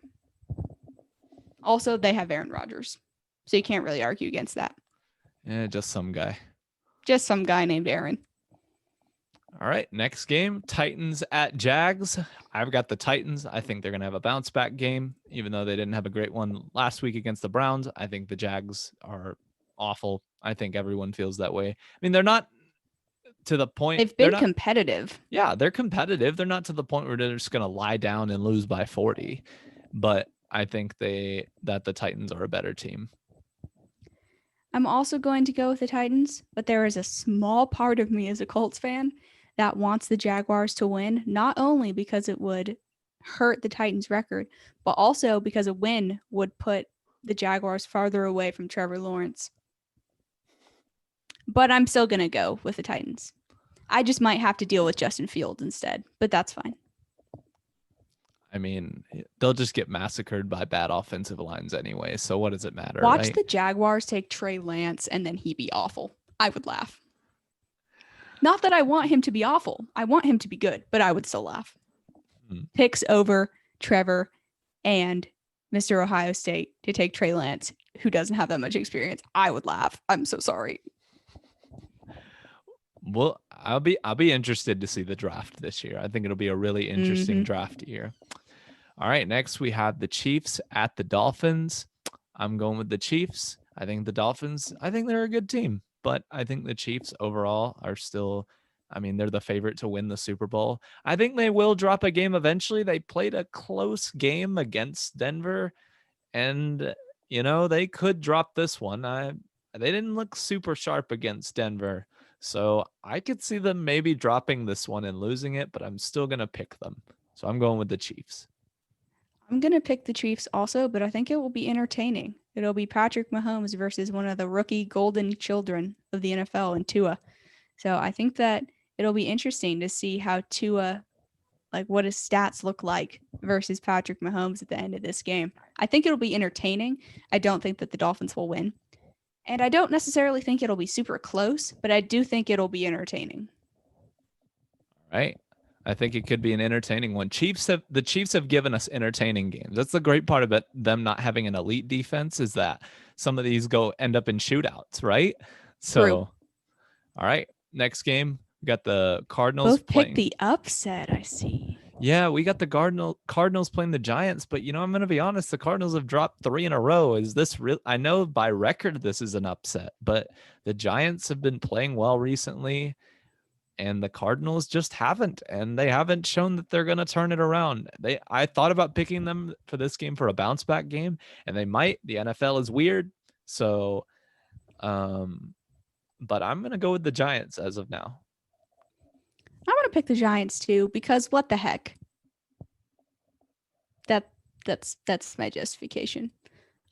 Also, they have Aaron Rodgers, so you can't really argue against that. Yeah, just some guy. Just some guy named Aaron. All right, next game, Titans at Jags. I've got the Titans. I think they're going to have a bounce back game, even though they didn't have a great one last week against the Browns. I think the Jags are awful. I think everyone feels that way. I mean, they're not to the point. They've been competitive. Yeah, they're competitive. They're not to the point where they're just going to lie down and lose by 40. But I think that the Titans are a better team. I'm also going to go with the Titans, but there is a small part of me as a Colts fan that wants the Jaguars to win, not only because it would hurt the Titans' record, but also because a win would put the Jaguars farther away from Trevor Lawrence. But I'm still going to go with the Titans. I just might have to deal with Justin Fields instead, but that's fine. I mean, they'll just get massacred by bad offensive lines anyway, so what does it matter? Watch the Jaguars take Trey Lance and then he be awful. I would laugh. Not that I want him to be awful. I want him to be good, but I would still laugh. Picks over Trevor and Mr. Ohio State to take Trey Lance, who doesn't have that much experience. I would laugh. I'm so sorry. Well, I'll be interested to see the draft this year. I think it'll be a really interesting draft year. All right, next we have the Chiefs at the Dolphins. I'm going with the Chiefs. I think the Dolphins, I think they're a good team, but I think the Chiefs overall are still, I mean, they're the favorite to win the Super Bowl. I think they will drop a game eventually. They played a close game against Denver, and, they could drop this one. They didn't look super sharp against Denver, so I could see them maybe dropping this one and losing it, but I'm still going to pick them. So I'm going with the Chiefs. I'm going to pick the Chiefs also, but I think it will be entertaining. It'll be Patrick Mahomes versus one of the rookie golden children of the NFL in Tua. So I think that it'll be interesting to see how Tua, like what his stats look like versus Patrick Mahomes at the end of this game. I think it'll be entertaining. I don't think that the Dolphins will win. And I don't necessarily think it'll be super close, but I do think it'll be entertaining. All right. I think it could be an entertaining one. The Chiefs have given us entertaining games. That's the great part about them not having an elite defense, is that some of these end up in shootouts, right? So, True. All right, next game, we got the Cardinals. Both picked the upset, I see. Yeah, we got the Cardinals playing the Giants, but I'm going to be honest, the Cardinals have dropped 3 in a row. Is this real? I know by record this is an upset, but the Giants have been playing well recently, and the Cardinals just haven't, and they haven't shown that they're going to turn it around. I thought about picking them for this game for a bounce back game, and they might. The NFL is weird, so but I'm going to go with the Giants as of now. I'm going to pick the Giants too, because what the heck? That's my justification.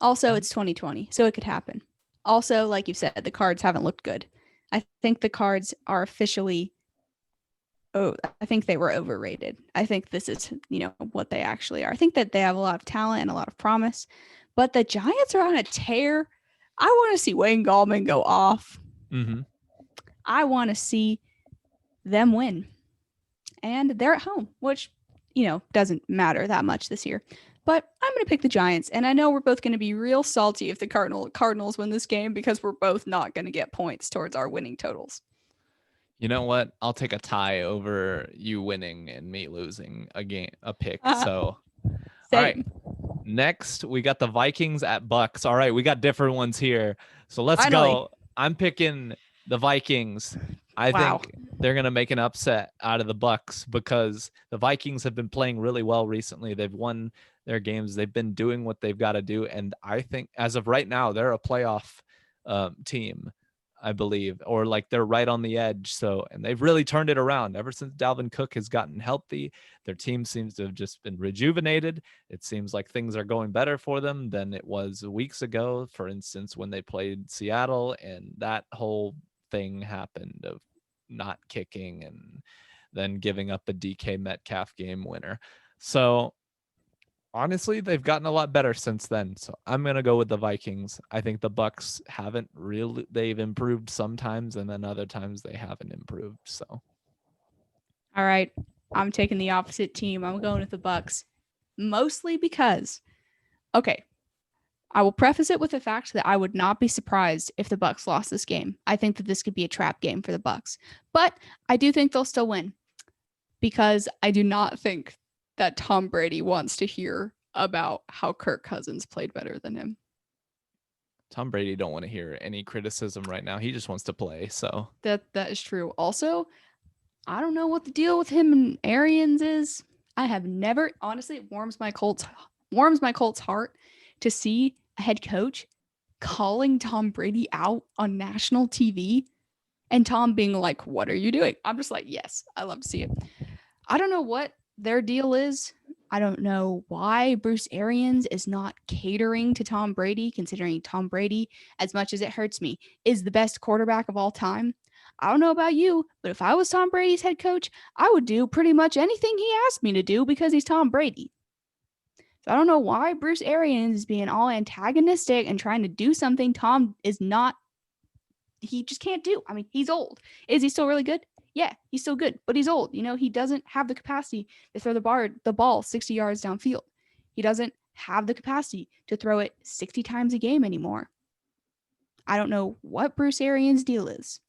Also, it's 2020, so it could happen. Also, like you said, the Cards haven't looked good. I think the Cards are officially, I think they were overrated. I think this is, what they actually are. I think that they have a lot of talent and a lot of promise, but the Giants are on a tear. I want to see Wayne Gallman go off. Mm-hmm. I want to see them win. And they're at home, which, doesn't matter that much this year. But I'm going to pick the Giants. And I know we're both going to be real salty if the Cardinals win this game because we're both not going to get points towards our winning totals. You know what? I'll take a tie over you winning and me losing a pick. So, all right. Next, we got the Vikings at Bucks. All right, we got different ones here. So let's go. I'm picking the Vikings. I think they're going to make an upset out of the Bucks because the Vikings have been playing really well recently. They've won their games. They've been doing what they've got to do. And I think as of right now, they're a playoff team, I believe, or like they're right on the edge. So, and they've really turned it around ever since Dalvin Cook has gotten healthy. Their team seems to have just been rejuvenated. It seems like things are going better for them than it was weeks ago. For instance, when they played Seattle and that whole thing happened of not kicking and then giving up a DK Metcalf game winner. So honestly, they've gotten a lot better since then. So I'm going to go with the Vikings. I think the Bucks haven't really, they've improved sometimes and then other times they haven't improved. So. All right. I'm taking the opposite team. I'm going with the Bucks. Mostly because, okay, I will preface it with the fact that I would not be surprised if the Bucks lost this game. I think that this could be a trap game for the Bucks. But I do think they'll still win because I do not think that Tom Brady wants to hear about how Kirk Cousins played better than him. Tom Brady don't want to hear any criticism right now. He just wants to play. So that is true. Also, I don't know what the deal with him and Arians is. I have never, honestly, it warms my Colts heart to see a head coach calling Tom Brady out on national TV and Tom being like, "What are you doing?" I'm just like, yes, I love to see it. I don't know what their deal is. I don't know why Bruce Arians is not catering to Tom Brady, considering Tom Brady, as much as it hurts me, is the best quarterback of all time. I don't know about you, but if I was Tom Brady's head coach, I would do pretty much anything he asked me to do because he's Tom Brady. So I don't know why Bruce Arians is being all antagonistic and trying to do something Tom is not, he just can't do. I mean, he's old. Is he still really good? Yeah, he's still good, but he's old. He doesn't have the capacity to throw the ball 60 yards downfield. He doesn't have the capacity to throw it 60 times a game anymore. I don't know what Bruce Arians' deal is,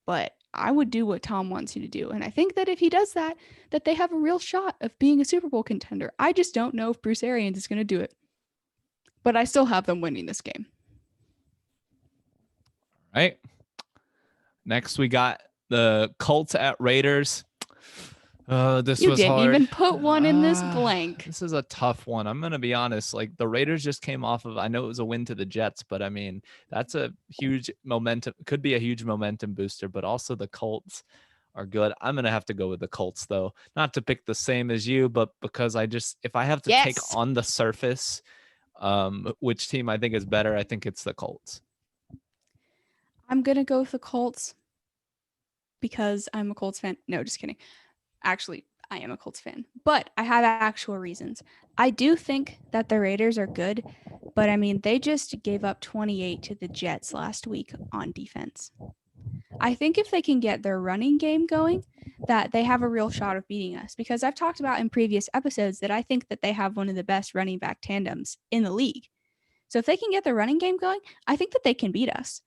but I would do what Tom wants you to do. And I think that if he does that they have a real shot of being a Super Bowl contender. I just don't know if Bruce Arians is going to do it. But I still have them winning this game. All right. Next, we got the Colts at Raiders. This you was didn't hard. even put one in this blank. This is a tough one. I'm going to be honest. Like the Raiders just came off of, I know it was a win to the Jets, but I mean, that's a huge momentum, could be a huge momentum booster, but also the Colts are good. I'm going to have to go with the Colts though. Not to pick the same as you, but because if I have to take on the surface, which team I think is better, I think it's the Colts. I'm going to go with the Colts because I'm a Colts fan. No, just kidding. Actually, I am a Colts fan, but I have actual reasons. I do think that the Raiders are good, but I mean, they just gave up 28 to the Jets last week on defense. I think if they can get their running game going, that they have a real shot of beating us, because I've talked about in previous episodes that I think that they have one of the best running back tandems in the league. So if they can get their running game going, I think that they can beat us.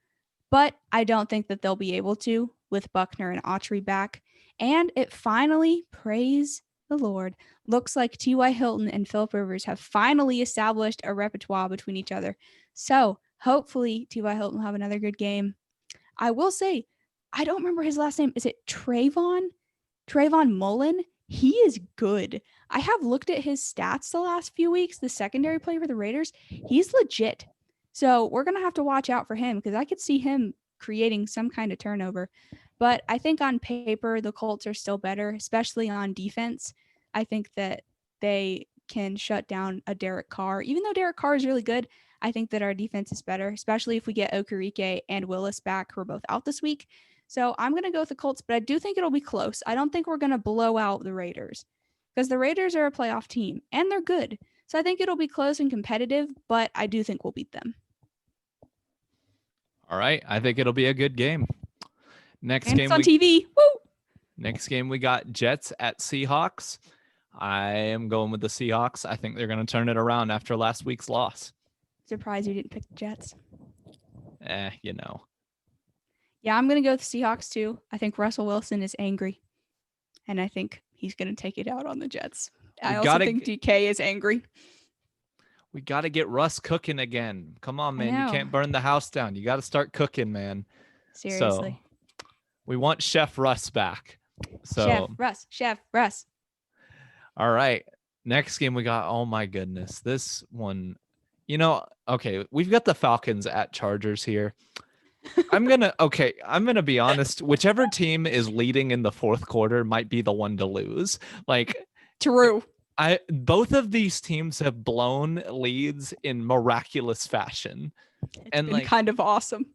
But I don't think that they'll be able to with Buckner and Autry back. And it finally, praise the Lord, looks like T.Y. Hilton and Phillip Rivers have finally established a repertoire between each other. So hopefully T.Y. Hilton will have another good game. I will say, I don't remember his last name. Is it Trayvon Mullen? He is good. I have looked at his stats the last few weeks, the secondary play for the Raiders. He's legit. So we're going to have to watch out for him because I could see him creating some kind of turnover. But I think on paper, the Colts are still better, especially on defense. I think that they can shut down a Derek Carr. Even though Derek Carr is really good, I think that our defense is better, especially if we get Okereke and Willis back, who are both out this week. So I'm going to go with the Colts, but I do think it'll be close. I don't think we're going to blow out the Raiders because the Raiders are a playoff team and they're good. So I think it'll be close and competitive, but I do think we'll beat them. All right. I think it'll be a good game. Next And it's game on we TV. Woo! next game we got Jets at Seahawks. I am going with the Seahawks. I think they're going to turn it around after last week's loss. Surprised you didn't pick the Jets. You know. Yeah, I'm going to go with the Seahawks too. I think Russell Wilson is angry, and I think he's going to take it out on the Jets. I also think DK is angry. We got to get Russ cooking again. Come on, man. You can't burn the house down. You got to start cooking, man. Seriously. So we want Chef Russ back. Chef Russ. All right. Next game we got, oh my goodness. This one, okay, we've got the Falcons at Chargers here. I'm going to be honest. Whichever team is leading in the fourth quarter might be the one to lose. True. Both of these teams have blown leads in miraculous fashion. It's been kind of awesome.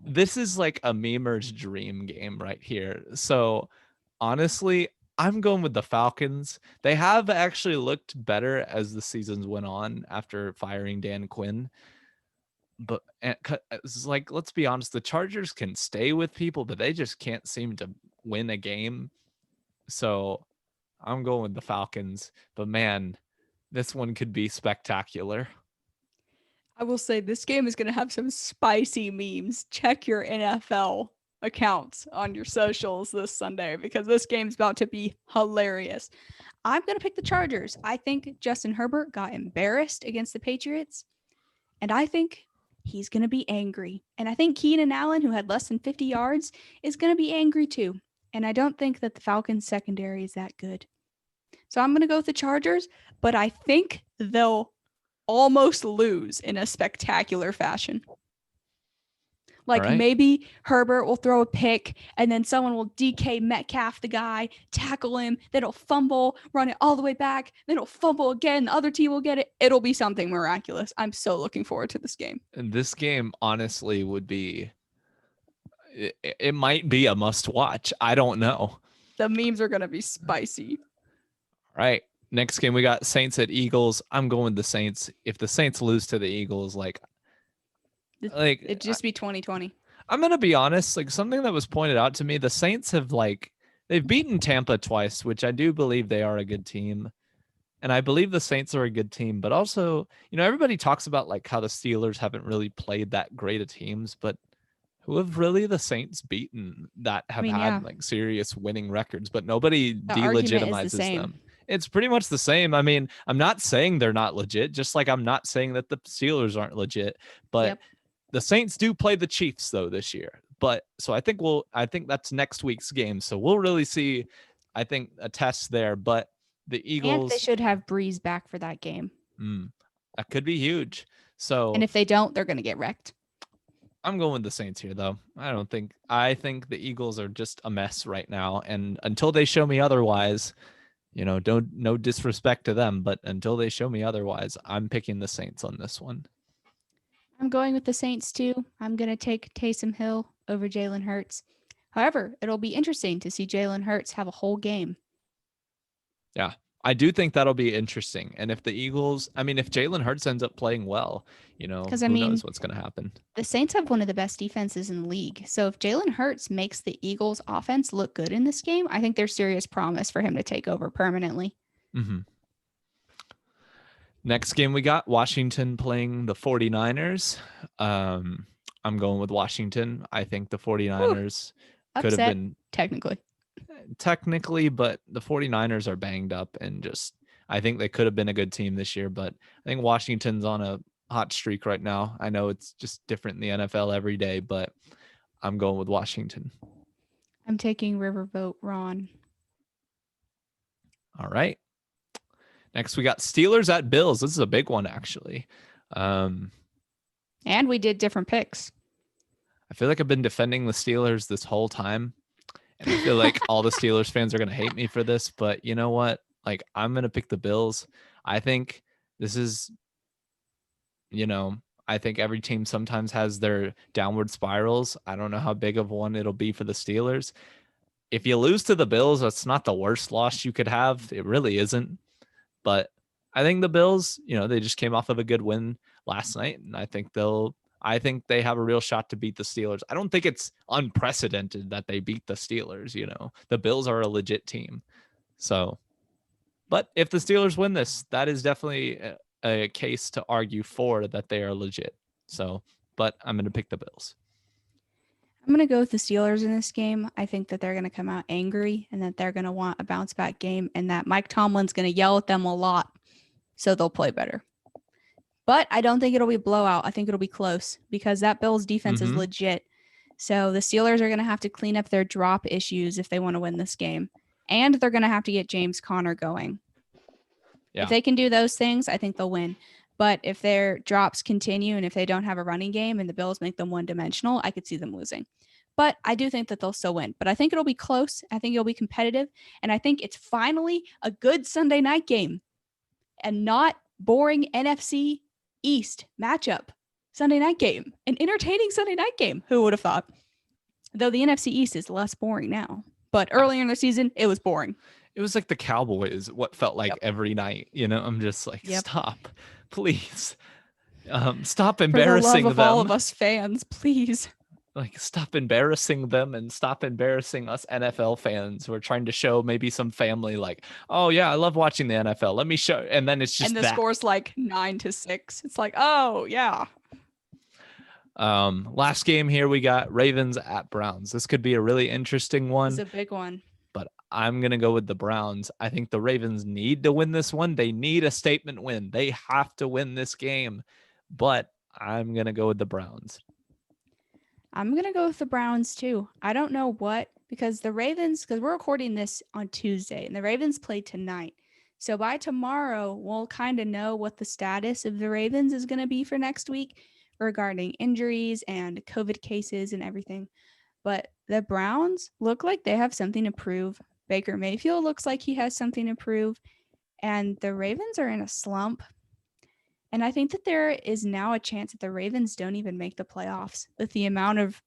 This is like a memer's dream game right here. So honestly, I'm going with the Falcons. They have actually looked better as the seasons went on after firing Dan Quinn. But it's like, let's be honest, the Chargers can stay with people, but they just can't seem to win a game. So I'm going with the Falcons. But man, this one could be spectacular. I will say this game is going to have some spicy memes. Check your NFL accounts on your socials this Sunday because this game's about to be hilarious. I'm going to pick the Chargers. I think Justin Herbert got embarrassed against the Patriots, and I think he's going to be angry. And I think Keenan Allen, who had less than 50 yards, is going to be angry too. And I don't think that the Falcons secondary is that good. So I'm going to go with the Chargers, but I think they'll almost lose in a spectacular fashion. Maybe Herbert will throw a pick and then someone will DK Metcalf the guy, tackle him, then he'll fumble, run it all the way back, then he'll fumble again, the other team will get it. It'll be something miraculous. I'm so looking forward to this game. And this game honestly would be, it might be a must watch. I don't know. The memes are going to be spicy. All right. Next game, we got Saints at Eagles. I'm going with the Saints. If the Saints lose to the Eagles, it'd just be 2020. I'm going to be honest, something that was pointed out to me, the Saints have they've beaten Tampa twice, which I do believe they are a good team. And I believe the Saints are a good team, but also, everybody talks about how the Steelers haven't really played that great of teams, but who have really the Saints beaten that have had serious winning records, but nobody delegitimizes them. It's pretty much the same. I mean, I'm not saying they're not legit, just like I'm not saying that the Steelers aren't legit, but the Saints do play the Chiefs though this year. But so I think that's next week's game. So we'll really see, I think, a test there, but the Eagles, and they should have Breeze back for that game. That could be huge. So, and if they don't, they're going to get wrecked. I'm going with the Saints here though. I think the Eagles are just a mess right now. And until they show me otherwise, no disrespect to them, but until they show me otherwise, I'm picking the Saints on this one. I'm going with the Saints too. I'm going to take Taysom Hill over Jalen Hurts. However, it'll be interesting to see Jalen Hurts have a whole game. Yeah, I do think that'll be interesting. And if the Eagles, if Jalen Hurts ends up playing well, who knows what's going to happen. The Saints have one of the best defenses in the league. So if Jalen Hurts makes the Eagles offense look good in this game, I think there's serious promise for him to take over permanently. Mm-hmm. Next game we got Washington playing the 49ers. I'm going with Washington. I think the 49ers could have been technically, but the 49ers are banged up and I think they could have been a good team this year, but I think Washington's on a hot streak right now. I know it's just different in the NFL every day, but I'm going with Washington. I'm taking Riverboat Ron. All right. Next, we got Steelers at Bills. This is a big one, actually. And we did different picks. I feel like I've been defending the Steelers this whole time. And I feel like all the Steelers fans are going to hate me for this. But you know what? I'm going to pick the Bills. I think this is, I think every team sometimes has their downward spirals. I don't know how big of one it'll be for the Steelers. If you lose to the Bills, that's not the worst loss you could have. It really isn't. But I think the Bills, they just came off of a good win last night, and I think I think they have a real shot to beat the Steelers. I don't think it's unprecedented that they beat the Steelers. The Bills are a legit team. So, but if the Steelers win this, that is definitely a case to argue for that they are legit. So, but I'm going to pick the Bills. I'm going to go with the Steelers in this game. I think that they're going to come out angry and that they're going to want a bounce back game and that Mike Tomlin's going to yell at them a lot so they'll play better. But I don't think it'll be a blowout. I think it'll be close because that Bills defense is legit. So the Steelers are going to have to clean up their drop issues if they want to win this game. And they're going to have to get James Conner going. Yeah. If they can do those things, I think they'll win. But if their drops continue and if they don't have a running game and the Bills make them one-dimensional, I could see them losing. But I do think that they'll still win. But I think it'll be close. I think it'll be competitive. And I think it's finally a good Sunday night game and not boring NFC East matchup. Sunday night game. An entertaining Sunday night game. Who would have thought? Though the NFC East is less boring now. But earlier in the season, it was boring. It was like the Cowboys, what felt like every night. I'm just like, stop, please. Stop embarrassing For the love of them. all of us fans, please. Like, stop embarrassing them and stop embarrassing us NFL fans. We're trying to show maybe some family like, oh, yeah, I love watching the NFL. Let me show. And then it's just and the score's like 9-6. It's like, oh, yeah. Last game here, we got Ravens at Browns. This could be a really interesting one. It's a big one. But I'm going to go with the Browns. I think the Ravens need to win this one. They need a statement win. They have to win this game. But I'm going to go with the Browns. I'm going to go with the Browns too. I don't know what, because we're recording this on Tuesday and the Ravens play tonight. So by tomorrow, we'll kind of know what the status of the Ravens is going to be for next week regarding injuries and COVID cases and everything. But the Browns look like they have something to prove. Baker Mayfield looks like he has something to prove. And the Ravens are in a slump. And I think that there is now a chance that the Ravens don't even make the playoffs. With the amount of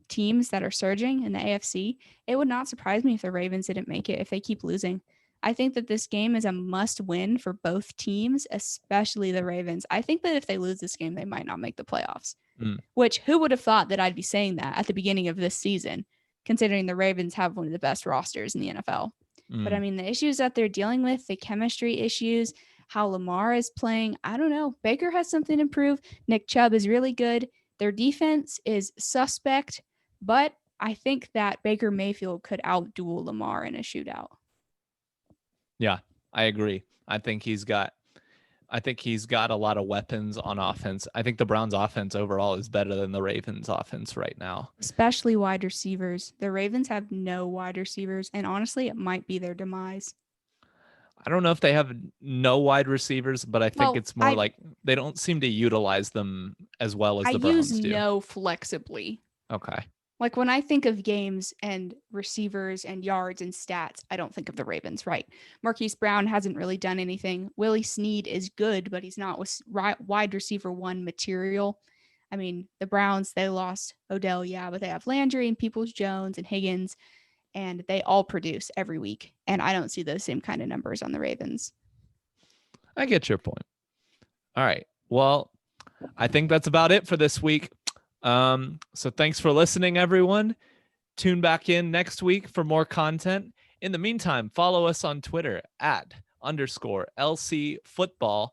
teams that are surging in the AFC, it would not surprise me if the Ravens didn't make it if they keep losing. I think that this game is a must-win for both teams, especially the Ravens. I think that if they lose this game, they might not make the playoffs. Which, who would have thought that I'd be saying that at the beginning of this season, considering the Ravens have one of the best rosters in the NFL. But I mean, the issues that they're dealing with, the chemistry issues, how Lamar is playing, I don't know. Baker has something to prove. Nick Chubb is really good. Their defense is suspect, but I think that Baker Mayfield could outduel Lamar in a shootout. Yeah, I agree. I think he's got a lot of weapons on offense. I think the Browns offense overall is better than the Ravens offense right now. Especially wide receivers. The Ravens have no wide receivers, and honestly, it might be their demise. I don't know if they have no wide receivers, but I think it's more like they don't seem to utilize them as well as the Browns do. I use no flexibly. Okay. Like when I think of games and receivers and yards and stats, I don't think of the Ravens, right? Marquise Brown hasn't really done anything. Willie Snead is good, but he's not wide receiver one material. I mean, the Browns, they lost Odell, yeah, but they have Landry and Peoples-Jones and Higgins, and they all produce every week. And I don't see those same kind of numbers on the Ravens. I get your point. All right. Well, I think that's about it for this week. So thanks for listening, everyone. Tune back in next week for more content. In the meantime, follow us on Twitter @_LC football_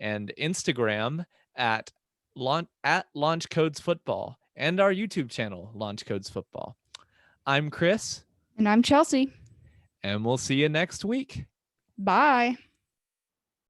and Instagram at Launch Codes Football and our YouTube channel, Launch Codes Football. I'm Chris. And I'm Chelsea. And we'll see you next week. Bye.